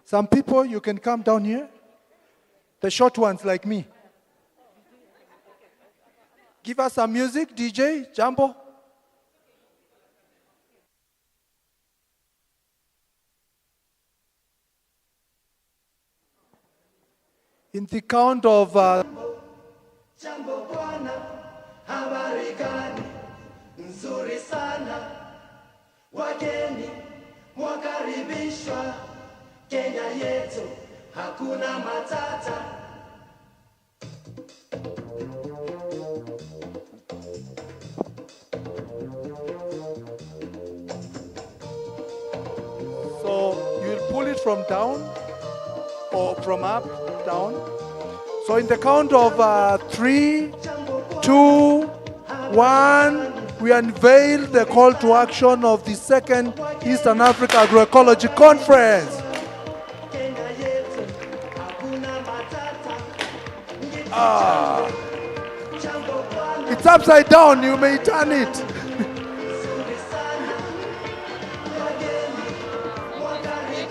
Some people, you can come down here. The short ones like me. Give us some music, DJ, Jumbo. In the count of... Jambo bwana, habari gani? Nzuri sana. Wageni, mwakaribishwa. Kenya yetu, hakuna matata. So you'll pull it from down or from up, down. So in the count of 3, 2, 1, we unveil the call to action of the second Eastern Africa Agroecology Conference. It's upside down, you may turn it.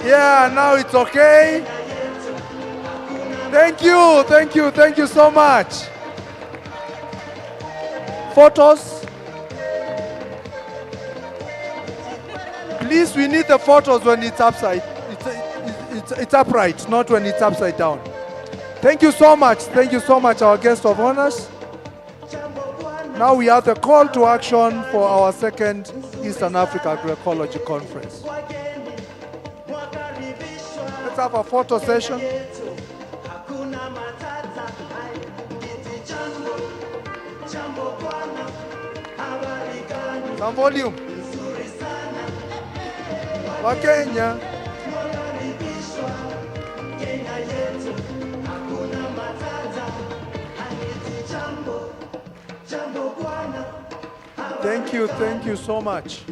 Yeah, now it's okay. Thank you so much. Photos. Please, we need the photos when it's upside. It's upright, not when it's upside down. Thank you so much, our guest of honors. Now we have the call to action for our second Eastern Africa Agroecology Conference. Let's have a photo session. Some volume. Wakenya. Thank you so much.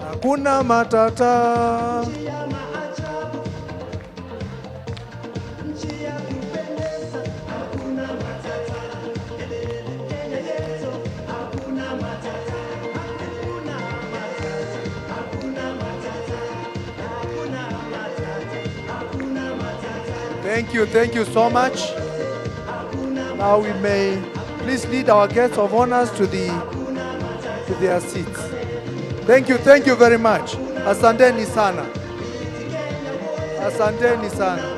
Hakuna matata. Thank you so much. Now we may please lead our guests of honors to their seats. Thank you very much. Asanteni sana. Asanteni sana.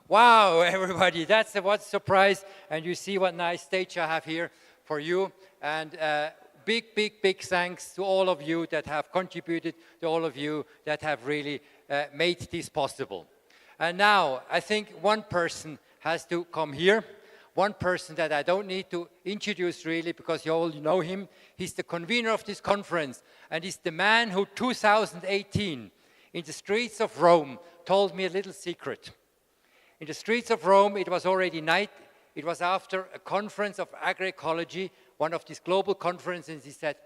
Wow, everybody, that's what surprise. And you see what nice stage I have here for you. And big thanks to all of you that have contributed, to all of you that have really made this possible. And now, I think one person has to come here. One person that I don't need to introduce really, because you all know him. He's the convener of this conference. And he's the man who 2018, in the streets of Rome, told me a little secret. In the streets of Rome, it was already night. It was after a conference of Agroecology, one of these global conferences. He said,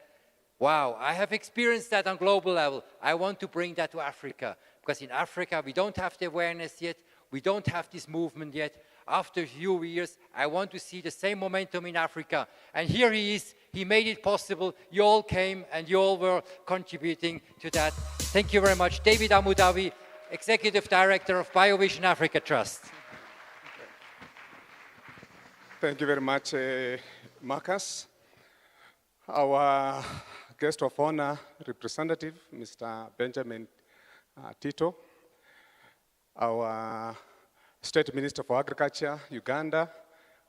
wow, I have experienced that on global level. I want to bring that to Africa. Because in Africa, we don't have the awareness yet. We don't have this movement yet. After a few years, I want to see the same momentum in Africa. And here he is. He made it possible. You all came and you all were contributing to that. Thank you very much. David Amudawi, Executive Director of BioVision Africa Trust. Thank you very much, Marcus. Our guest of honor, Representative Mr. Benjamin Tito, our State Minister for Agriculture, Uganda,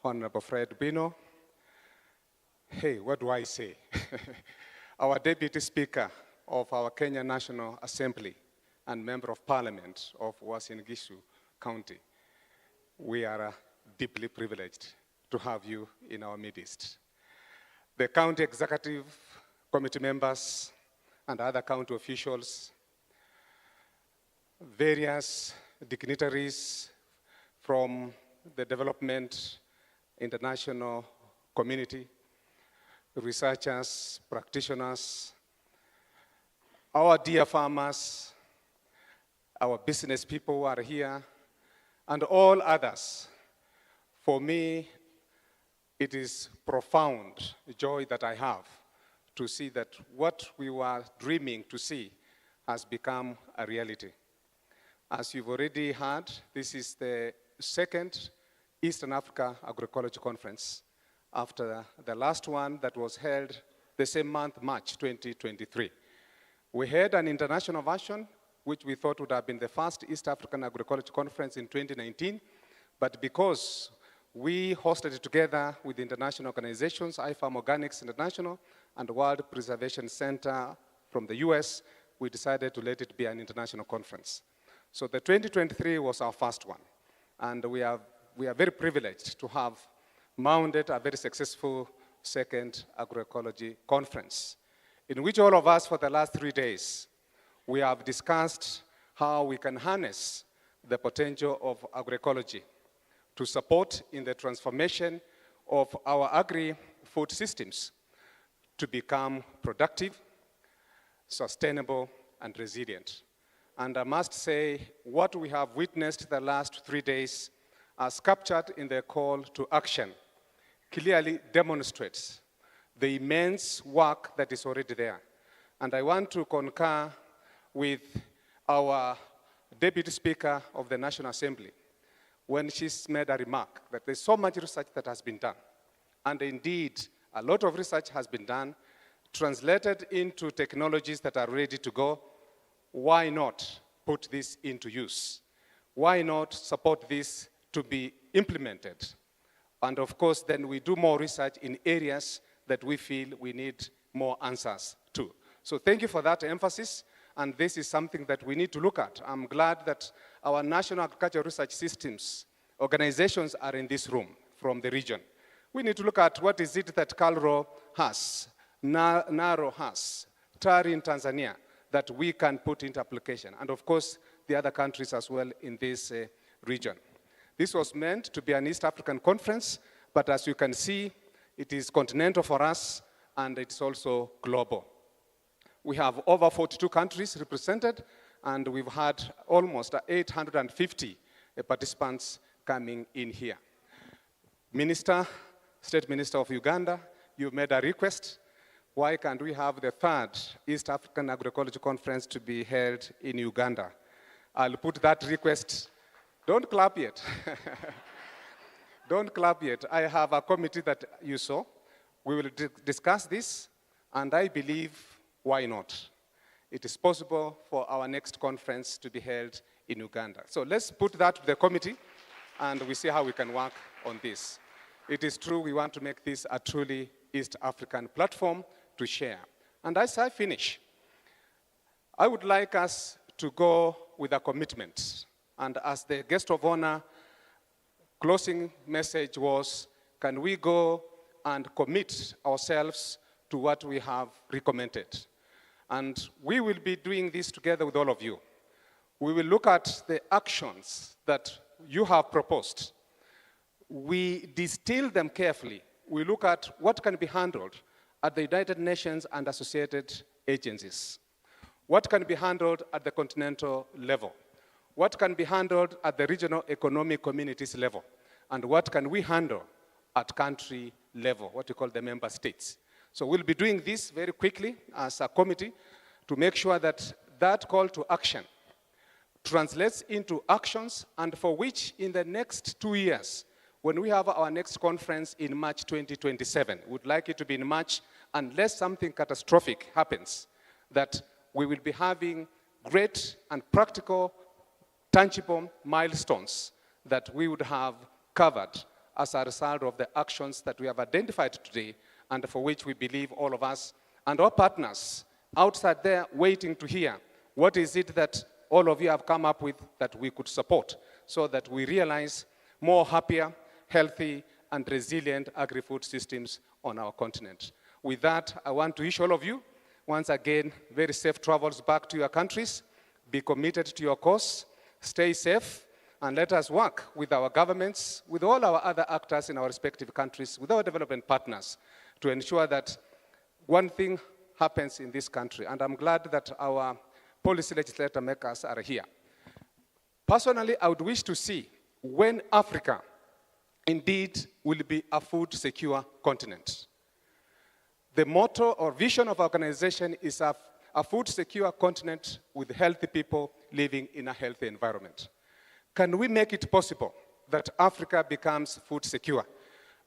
Honorable Fred Bino. Hey, what do I say? Our Deputy Speaker of our Kenya National Assembly and Member of Parliament of Uasin Gishu County. We are deeply privileged to have you in our midst. The County Executive Committee members and other county officials, various dignitaries from the development international community, researchers, practitioners, our dear farmers, our business people who are here, and all others. For me, it is profound joy that I have to see that what we were dreaming to see has become a reality. As you've already heard, this is the second Eastern Africa Agroecology Conference after the last one that was held the same month, March 2023. We had an international version, which we thought would have been the first East African Agroecology Conference in 2019, but because we hosted it together with international organizations, iFarm Organics International and World Preservation Center from the US, we decided to let it be an international conference. So the 2023 was our first one, and we are very privileged to have mounted a very successful second agroecology conference, in which all of us for the last 3 days, we have discussed how we can harness the potential of agroecology to support in the transformation of our agri-food systems to become productive, sustainable, and resilient. And I must say, what we have witnessed the last 3 days, as captured in the call to action, clearly demonstrates the immense work that is already there. And I want to concur with our Deputy Speaker of the National Assembly when she's made a remark that there's so much research that has been done. And indeed, a lot of research has been done, translated into technologies that are ready to go. Why not put this into use? Why not support this to be implemented? And of course, then we do more research in areas that we feel we need more answers to. So thank you for that emphasis. And this is something that we need to look at. I'm glad that our National Agricultural Research Systems organizations are in this room from the region. We need to look at what is it that KALRO has, NARO has, TARI in Tanzania, that we can put into application. And of course, the other countries as well in this region. This was meant to be an East African conference, but as you can see, it is continental for us, and it's also global. We have over 42 countries represented, and we've had almost 850 participants coming in here. State Minister of Uganda, you made a request. Why can't we have the third East African Agroecology Conference to be held in Uganda? I'll put that request. Don't clap yet. Don't clap yet. I have a committee that you saw. We will discuss this, and I believe, why not? It is possible for our next conference to be held in Uganda. So let's put that to the committee, and we see how we can work on this. It is true we want to make this a truly East African platform to share. And as I finish, I would like us to go with a commitment. And as the guest of honor, closing message was, can we go and commit ourselves to what we have recommended? And we will be doing this together with all of you. We will look at the actions that you have proposed. We distill them carefully. We look at what can be handled at the United Nations and associated agencies. What can be handled at the continental level? What can be handled at the regional economic communities level? And what can we handle at country level, what we call the member states? So we'll be doing this very quickly as a committee to make sure that that call to action translates into actions, and for which in the next 2 years, when we have our next conference in March 2027, we'd like it to be in March, unless something catastrophic happens, that we will be having great and practical, tangible milestones that we would have covered as a result of the actions that we have identified today, and for which we believe all of us and our partners outside there waiting to hear what is it that all of you have come up with that we could support, so that we realize more happier, healthy, and resilient agri-food systems on our continent. With that, I want to wish all of you, once again, very safe travels back to your countries. Be committed to your cause, stay safe, and let us work with our governments, with all our other actors in our respective countries, with our development partners, to ensure that one thing happens in this country. And I'm glad that our policy legislator makers are here. Personally, I would wish to see when Africa indeed will be a food secure continent. The motto or vision of our organization is a food secure continent with healthy people living in a healthy environment. Can we make it possible that Africa becomes food secure?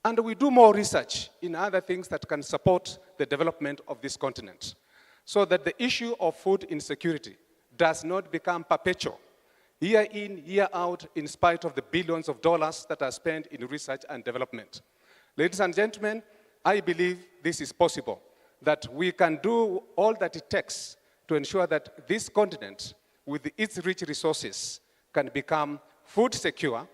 And we do more research in other things that can support the development of this continent, so that the issue of food insecurity does not become perpetual, year in, year out, in spite of the billions of dollars that are spent in research and development. Ladies and gentlemen, I believe this is possible, that we can do all that it takes to ensure that this continent, with its rich resources, can become food secure,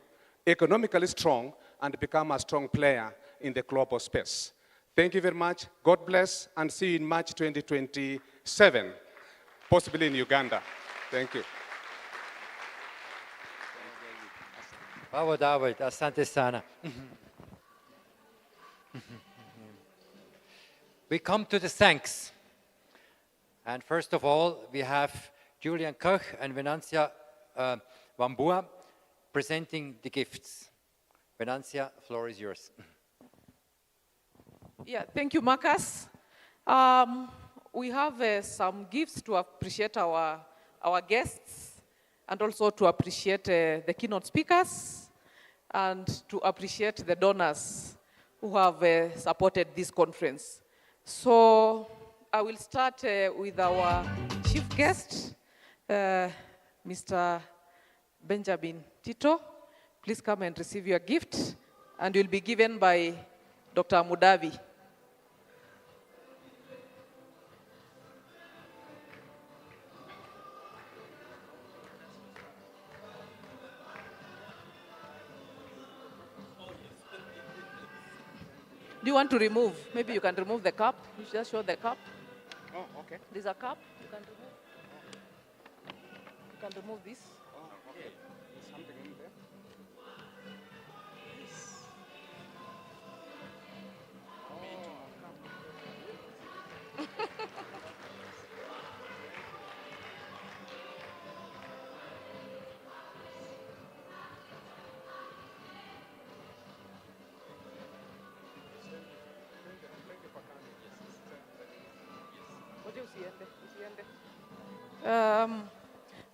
economically strong, and become a strong player in the global space. Thank you very much. God bless, and see you in March 2027, possibly in Uganda. Thank you. Bravo, David. Asante sana. We come to the thanks. And first of all, we have Julian Koch and Venantia Wambua presenting the gifts. Venantia, the floor is yours. Yeah, thank you, Marcus. We have some gifts to appreciate our guests, and also to appreciate the keynote speakers, and to appreciate the donors who have supported this conference. So I will start with our chief guest, Mr. Benjamin Tito. Please come and receive your gift, and you'll be given by Dr. Mudavi. Do you want to remove? Maybe you can remove the cup. You just show the cup. Oh, okay. There's a cup you can remove. can remove this.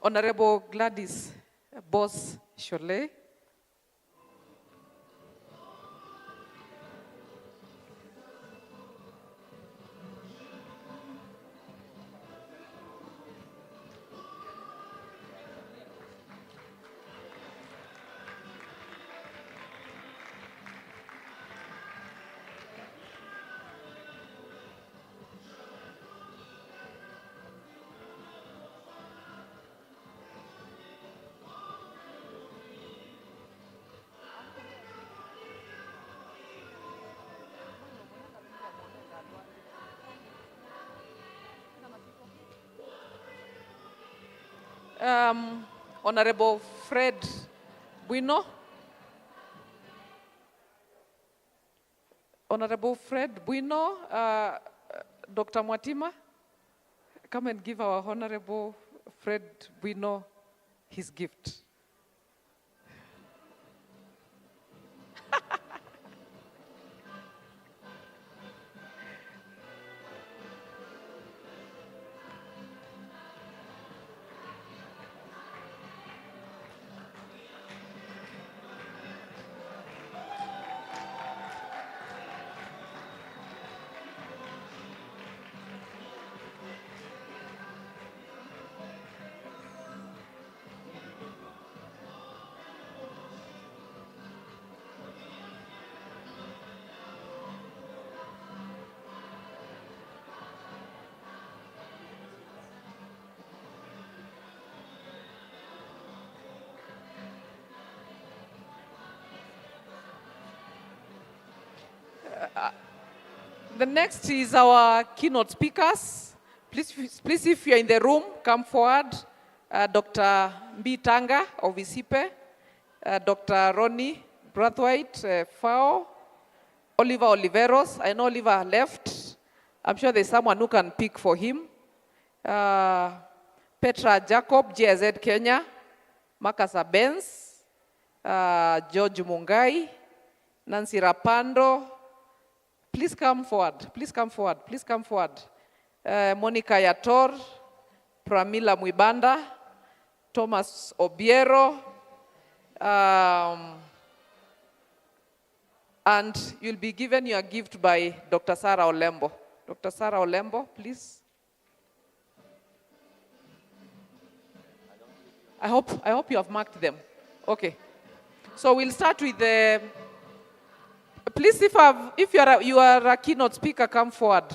Honorable Gladys Boss Cholet. Honorable Fred Bueno. Honorable Fred Bueno, Dr. Mwatima, come and give our Honorable Fred Bueno his gift. The next is our keynote speakers. Please, if you're in the room, come forward. Dr. Mbitanga of Isipe, Dr. Ronnie Brathwaite, FAO, Oliver Oliveros. I know Oliver left. I'm sure there's someone who can pick for him. Petra Jacob, GIZ Kenya, Marcus Benz, George Mungai, Nancy Rapando. Please come forward, please come forward, please come forward. Monica Yator, Pramila Mwibanda, Thomas Obiero, and you'll be given your gift by Dr. Sarah Olembo. Dr. Sarah Olembo, please. I hope you have marked them. Okay. So we'll start with the. Please, if you are a keynote speaker, come forward.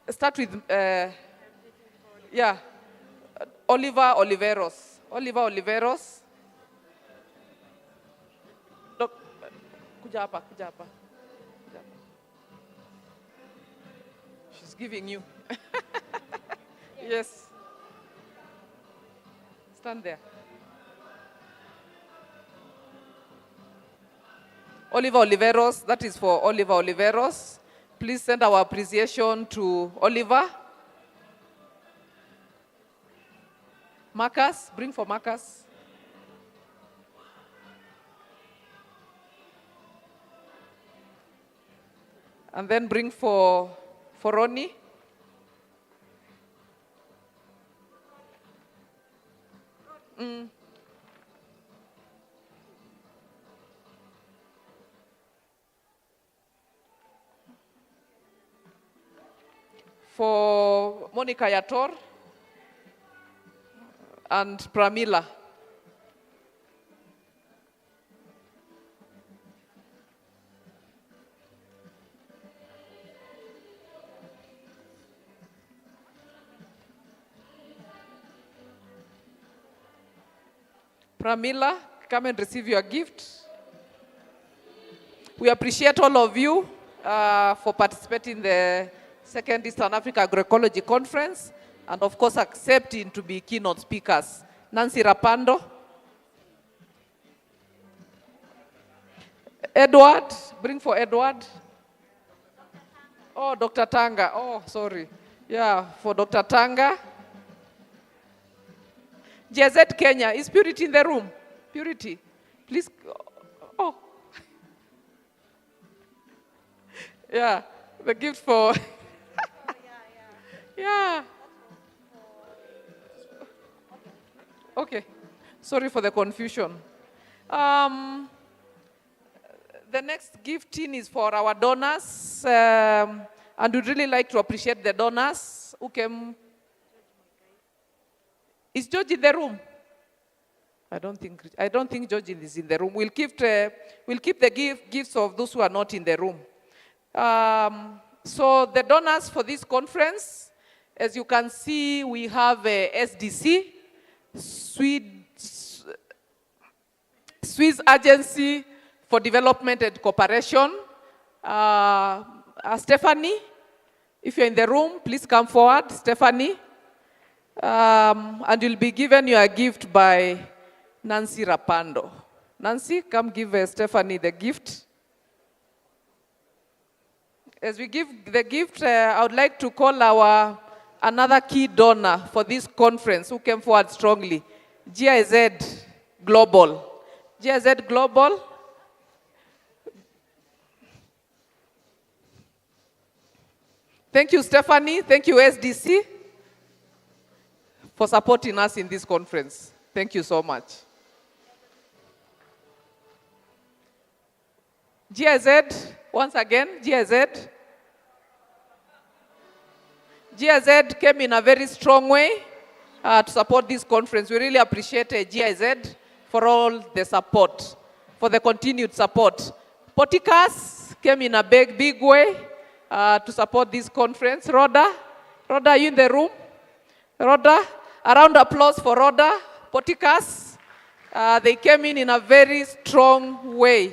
Start with, Oliver Oliveros. Oliver Oliveros. Look, kuja hapa. She's giving you. Yes. Stand there. Oliver Oliveros, that is for Oliver Oliveros. Please send our appreciation to Oliver. Marcus, bring for Marcus. And then bring for Ronnie. For Monica Yator and Pramila. Pramila, come and receive your gift. We appreciate all of you for participating in the Second Eastern Africa Agroecology Conference, and of course accepting to be keynote speakers Nancy Rapando. Edward, bring for Edward. Oh, Dr. Tanga. Oh, sorry. Yeah, for Dr. Tanga. JZ Kenya. Is Purity in the room? Purity, please. Oh. Yeah, the gift for. Yeah. Okay. Sorry for the confusion. The next gifting is for our donors, and we'd really like to appreciate the donors who came. Is George in the room? I don't think George is in the room. We'll keep the gifts of those who are not in the room. So the donors for this conference, as you can see, we have a SDC, Swiss Agency for Development and Cooperation. Stephanie, if you're in the room, please come forward, Stephanie. And you'll be given your gift by Nancy Rapando. Nancy, come give Stephanie the gift. As we give the gift, I would like to call another key donor for this conference who came forward strongly, GIZ Global. GIZ Global. Thank you, Stephanie. Thank you, SDC, for supporting us in this conference. Thank you so much. GIZ, once again, GIZ. GIZ came in a very strong way to support this conference. We really appreciate GIZ for all the support, for the continued support. Poticas came in a big way to support this conference. Rhoda, are you in the room? Rhoda, a round of applause for Rhoda. Poticas, they came in a very strong way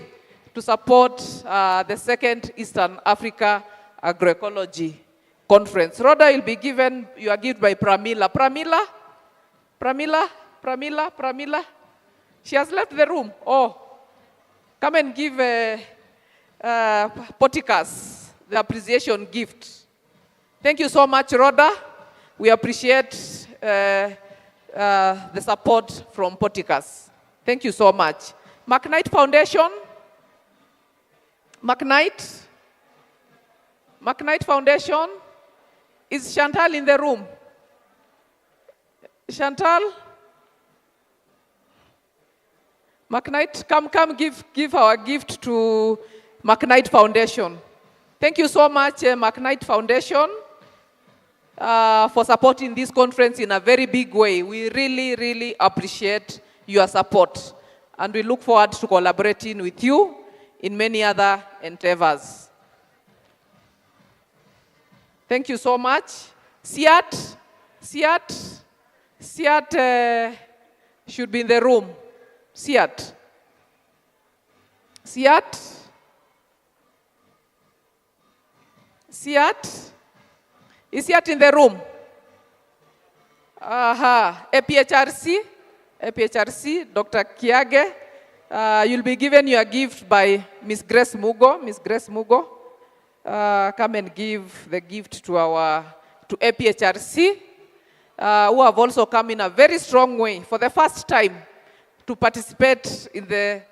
to support the second Eastern Africa Agroecology Conference. Rhoda will be given your gift by Pramila. Pramila. She has left the room. Oh, come and give Poticas the appreciation gift. Thank you so much, Rhoda. We appreciate the support from Poticas. Thank you so much. McKnight Foundation. McKnight Foundation. Is Chantal in the room? Chantal? McKnight, come give our gift to McKnight Foundation. Thank you so much, McKnight Foundation, for supporting this conference in a very big way. We really appreciate your support, and we look forward to collaborating with you in many other endeavors. Thank you so much. Siat should be in the room. Siat. Is Siat in the room? APHRC, Dr. Kiage. You'll be given your gift by Ms. Grace Mugo. Come and give the gift to APHRC, who have also come in a very strong way for the first time to participate in the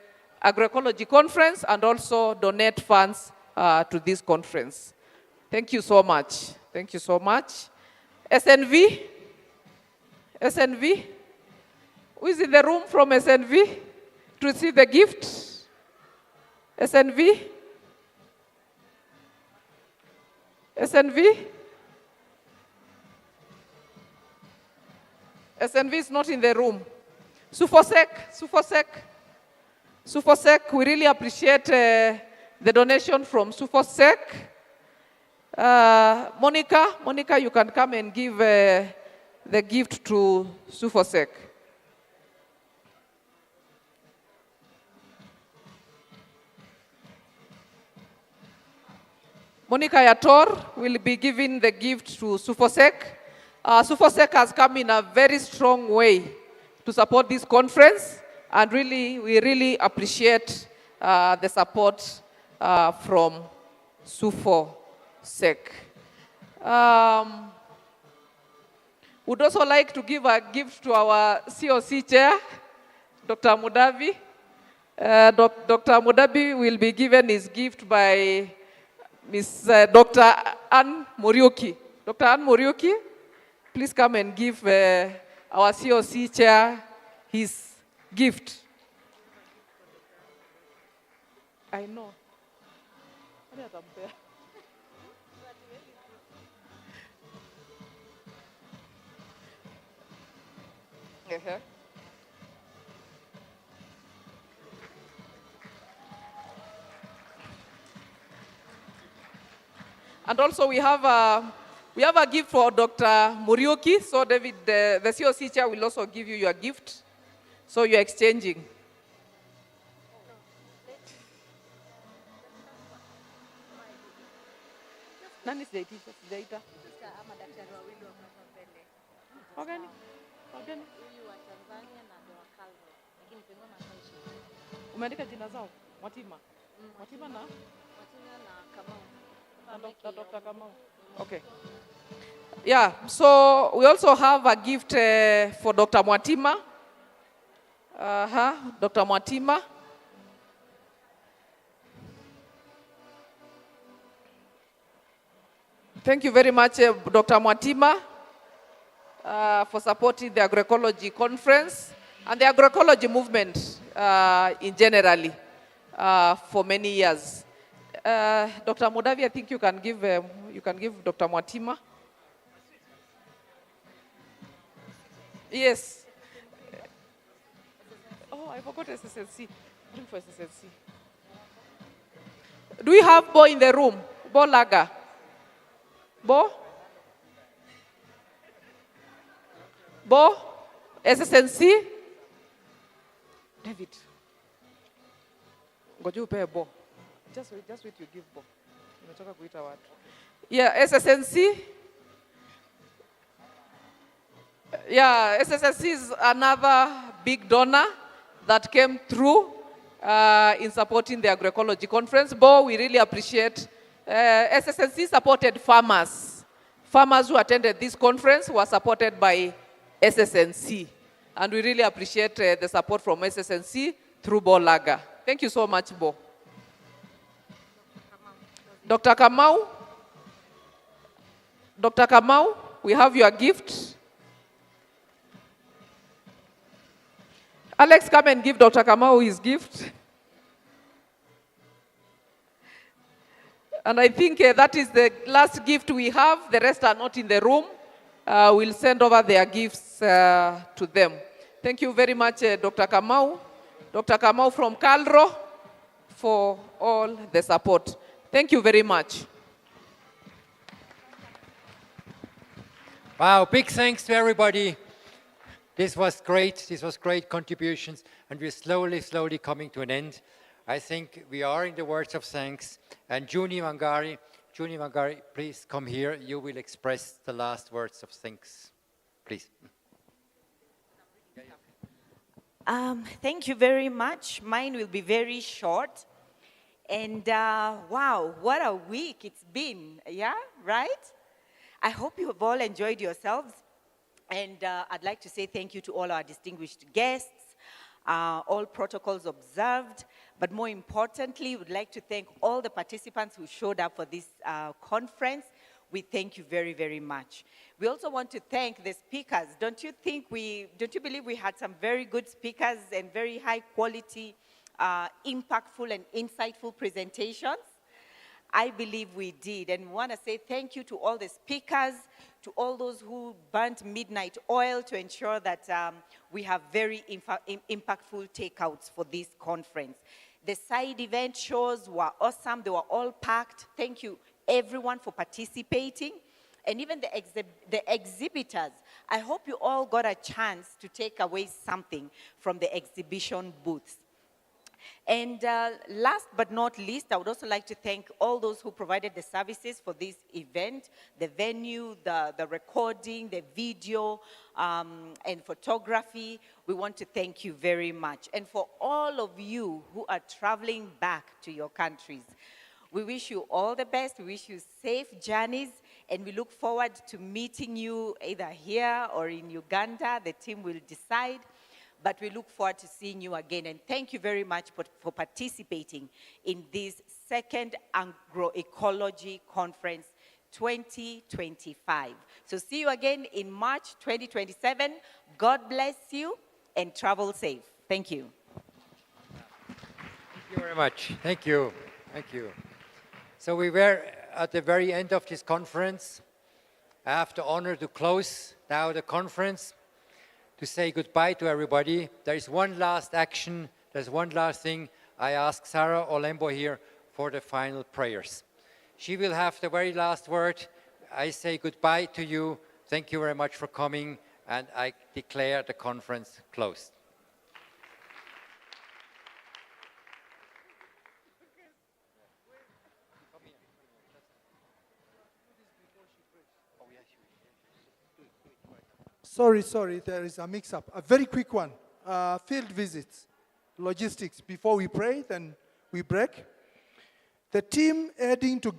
Agroecology Conference and also donate funds to this conference. Thank you so much. SNV? Who is in the room from SNV to receive the gift? SNV is not in the room. Sufosec, we really appreciate the donation from Sufosec. Monica, you can come and give the gift to Sufosec. Monica Yator will be giving the gift to Sufosec. Sufosec has come in a very strong way to support this conference. And really, we really appreciate the support from SUFO SEC. Would also like to give a gift to our COC chair, Dr. Mudavi. Dr. Mudabi will be given his gift by Ms. Dr. Ann Muriuki. Dr. Ann Muriuki, please come and give our COC chair his gift. I know. Uh-huh. And also we have a gift for Dr. Muriuki. So David, the COC chair will also give you your gift. So you're exchanging. Nani sijaita? Sijaita. Wagani? Wagani? Umeandika jina zao? Mwatima? Mwatima na? Dr. Kamau. Okay. Yeah, so we also have a gift for Dr. Mwatima. Dr. Mwatima. Thank you very much, Dr. Mwatima, for supporting the Agroecology conference and the agroecology movement in generally for many years. Dr. Mudavi, I think you can give Dr. Mwatima. Yes. Oh, I forgot SSLC. Bring for SSLC. Do we have Bo in the room? Bo Laga. Bo? Bo? SSNC? David. Ngoja upe Bo. Just wait, you give Bo. Nimetoka kuita watu. Yeah, SSNC. Yeah, SSNC is another big donor that came through in supporting the Agroecology conference. Bo, we really appreciate. SSNC supported farmers. Farmers who attended this conference were supported by SSNC. And we really appreciate the support from SSNC through Bo Laga. Thank you so much, Bo. Dr. Kamau. Dr. Kamau, we have your gift. Alex, come and give Dr. Kamau his gift. And I think that is the last gift we have. The rest are not in the room. We'll send over their gifts to them. Thank you very much, Dr. Kamau. Dr. Kamau from Calro for all the support. Thank you very much. Wow, big thanks to everybody. This was great. This was great contributions, and we're slowly coming to an end. I think we are in the words of thanks. And Juni Wangari, please come here. You will express the last words of thanks. Please. Thank you very much. Mine will be very short. And wow, what a week it's been, yeah, right? I hope you have all enjoyed yourselves. And I'd like to say thank you to all our distinguished guests, all protocols observed, but more importantly, we'd like to thank all the participants who showed up for this conference. We thank you very, very much. We also want to thank the speakers. Don't you believe we had some very good speakers and very high quality, impactful and insightful presentations? I believe we did, and we want to say thank you to all the speakers, to all those who burnt midnight oil to ensure that we have very impactful takeouts for this conference. The side event shows were awesome. They were all packed. Thank you, everyone, for participating. And even the exhibitors, I hope you all got a chance to take away something from the exhibition booths. And last but not least, I would also like to thank all those who provided the services for this event, the venue, the recording, the video, and photography. We want to thank you very much. And for all of you who are traveling back to your countries, we wish you all the best. We wish you safe journeys, and we look forward to meeting you either here or in Uganda. The team will decide, but we look forward to seeing you again. And thank you very much for participating in this second Agroecology Conference 2025. So see you again in March 2027. God bless you and travel safe. Thank you. Thank you very much. Thank you. Thank you. So we were at the very end of this conference. I have the honor to close now the conference, to say goodbye to everybody. There is one last action, there's one last thing. I ask Sarah Olembo here for the final prayers. She will have the very last word. I say goodbye to you. Thank you very much for coming, and I declare the conference closed. Sorry, there is a mix-up. A very quick one. Field visits, logistics. Before we pray, then we break. The team heading to